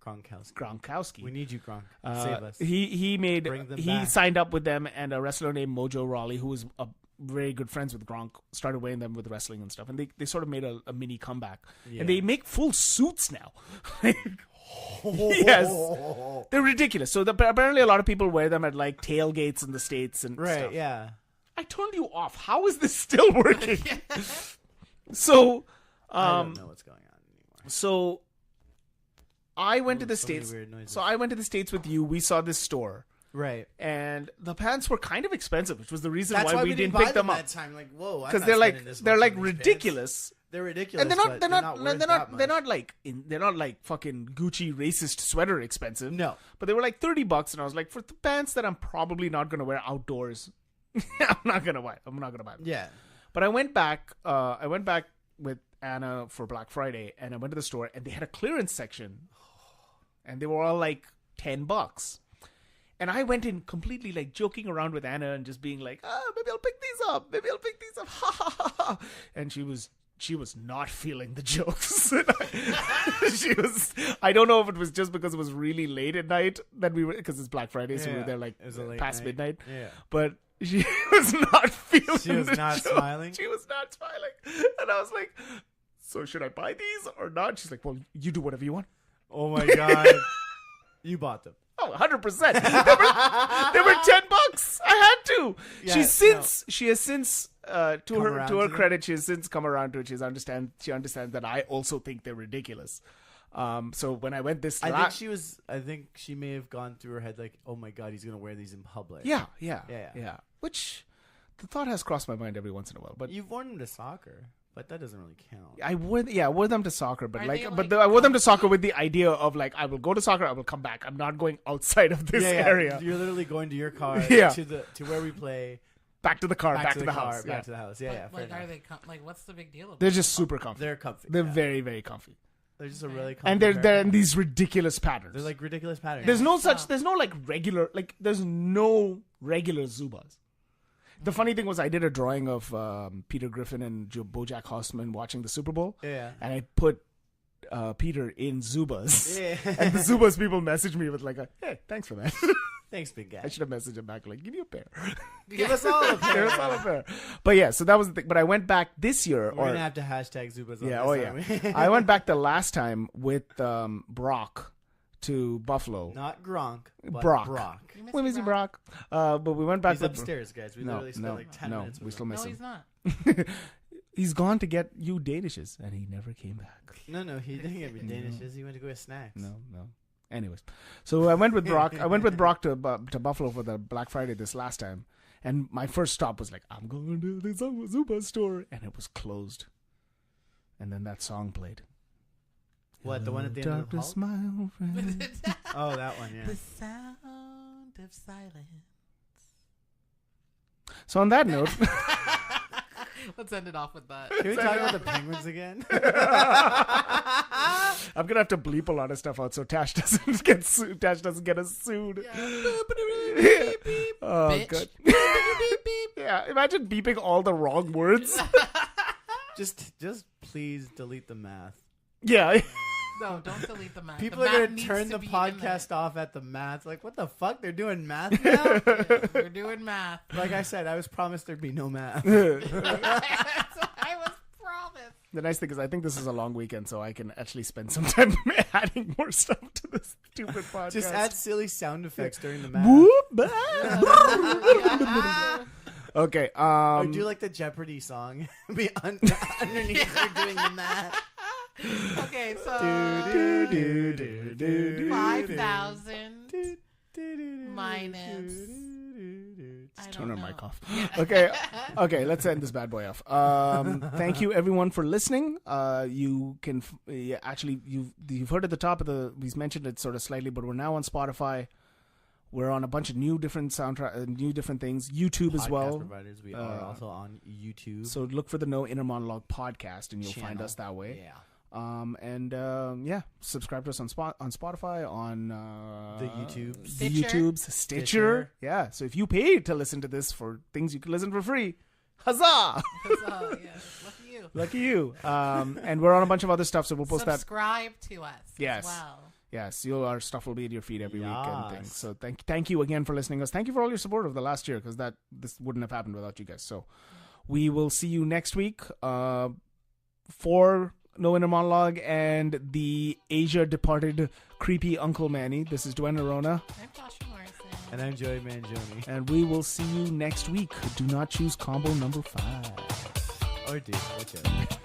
Gronkowski. Gronkowski. We need you, Gronk. Save us. Bring them He back. signed up with them, and a wrestler named Mojo Rawley, who was very good friends with Gronk, started weighing them with wrestling and stuff, and they sort of made a mini comeback, and they make full suits now. Yes, they're ridiculous. So apparently, a lot of people wear them at like tailgates in the States and Right, stuff. yeah. I turned you off. How is this still working? So, I don't know what's going on anymore. so I went to the so many States. weird noises. So I went to the States with you. We saw this store. Right. And the pants were kind of expensive, which was the reason That's why we didn't buy pick them up. that time. Like, whoa, Because they're like ridiculous, They're ridiculous. and they're not worth that much. they're not like fucking Gucci racist sweater expensive. No. But they were like $30, and I was like, for the pants that I'm probably not gonna wear outdoors, I'm not gonna buy them. Yeah. But I went back with Anna for Black Friday, and I went to the store, and they had a clearance section, and they were all like $10. And I went in completely like joking around with Anna and just being like, maybe I'll pick these up. Ha ha ha ha. And she was not feeling the jokes. I don't know if it was just because it was really late at night that because it's Black Friday, so we were there like It was a late past night. midnight. Yeah. But she was not feeling She was the not joke. smiling? She was not smiling. And I was like, so should I buy these or not? She's like, well, you do whatever you want. Oh my god. You bought them. Oh, 100%. They were $10. I had to. Yeah, She has since to Come her around to her to them? credit, she has since come around to it. She understands that I also think they're ridiculous. So when I went this I think she may have gone through her head like, oh my god, he's gonna wear these in public. yeah. Which the thought has crossed my mind every once in a while. But You've worn them to soccer, but that doesn't really count. I wore them to soccer, but Are they, I wore them to soccer with the idea of like I will go to soccer, I will come back. I'm not going outside of this area. You're literally going to your car Yeah. to where we play. Back to the car, back to the car, house. back Yeah. to the house. Yeah, yeah. Like, fair are enough. they what's the big deal about They're just super comfy. They're comfy. They're yeah. very, very comfy. They're just a really comfy. And they're pair. in these ridiculous patterns. They're like ridiculous patterns. There's no regular Zubaz. The funny thing was I did a drawing of Peter Griffin and BoJack Horseman watching the Super Bowl. Yeah. And I put Peter in Zubaz. Yeah. And the Zubaz people messaged me with like, hey, thanks for that. Thanks, big guy. I should have messaged him back like, give me a pair. Give us all a pair. Give us all a pair. But yeah, so that was the thing. But I went back this year. We're gonna have to hashtag Zubas. Yeah, on oh this, yeah. aren't we? I went back the last time with Brock to Buffalo. Not Gronk, but Brock. Brock. You miss We me, miss you, Brock? Brock. But we went back He's with upstairs, guys. We No, literally spent no, like 10 no, minutes with we him. still miss No, him. he's not. He's gone to get you Danishes, and he never came back. No, he didn't get me Danishes. He went to go get snacks. No. Anyways, so I went with Brock. I went with Brock to Buffalo for the Black Friday this last time, and my first stop was like, I'm going to the Zuba store, and it was closed. And then that song played. What, the one at the end of the Darkness, hall? my old friend. Oh, that one, yeah. The sound of silence. So on that note, Let's end it off with that. Can we talk about the Penguins again? I'm gonna have to bleep a lot of stuff out so Tash doesn't get sued. Tash doesn't get us sued. Oh Bitch. god. Yeah, imagine beeping all the wrong words. just please delete the math. Yeah. No, don't delete the math. People the are going math to needs turn to the be in there. podcast off at the math. Like, what the fuck? They're doing math now? Yeah, we're doing math. Like I said, I was promised there'd be no math. That's what I was promised. The nice thing is I think this is a long weekend, so I can actually spend some time adding more stuff to this stupid podcast. Just add silly sound effects during the math. Whoop, okay. Or do like the Jeopardy song. Be underneath her doing the math. Okay, so Do, do, do, 5,000 minus. I Just don't turn our know. mic off. Okay, let's end this bad boy off. Thank you everyone for listening. You can actually you've heard at the top of we've mentioned it sort of slightly, but we're now on Spotify. We're on a bunch of new different new different things. YouTube as Podcast well. providers. We are also on YouTube. So look for the No Inner Monologue podcast, and you'll find channel. us that way. Yeah. Subscribe to us on Spotify, on The YouTube. the Stitcher. YouTubes, Stitcher. Yeah. So if you paid to listen to this for things you can listen for free, huzzah! So, yeah, lucky you. Lucky you. And we're on a bunch of other stuff, so we'll post that. Subscribe to us. Yes. As well. Yes, our stuff will be at your feed every week and things. Yes. So thank you again for listening to us. Thank you for all your support over the last year, because this wouldn't have happened without you guys. So we will see you next week for No Inner Monologue and the Asia departed creepy Uncle Manny. This is Dwayne Arona. I'm Joshua Morrison. And I'm Joey Mangione. And we will see you next week. Do not choose combo number 5. Or do. Whichever.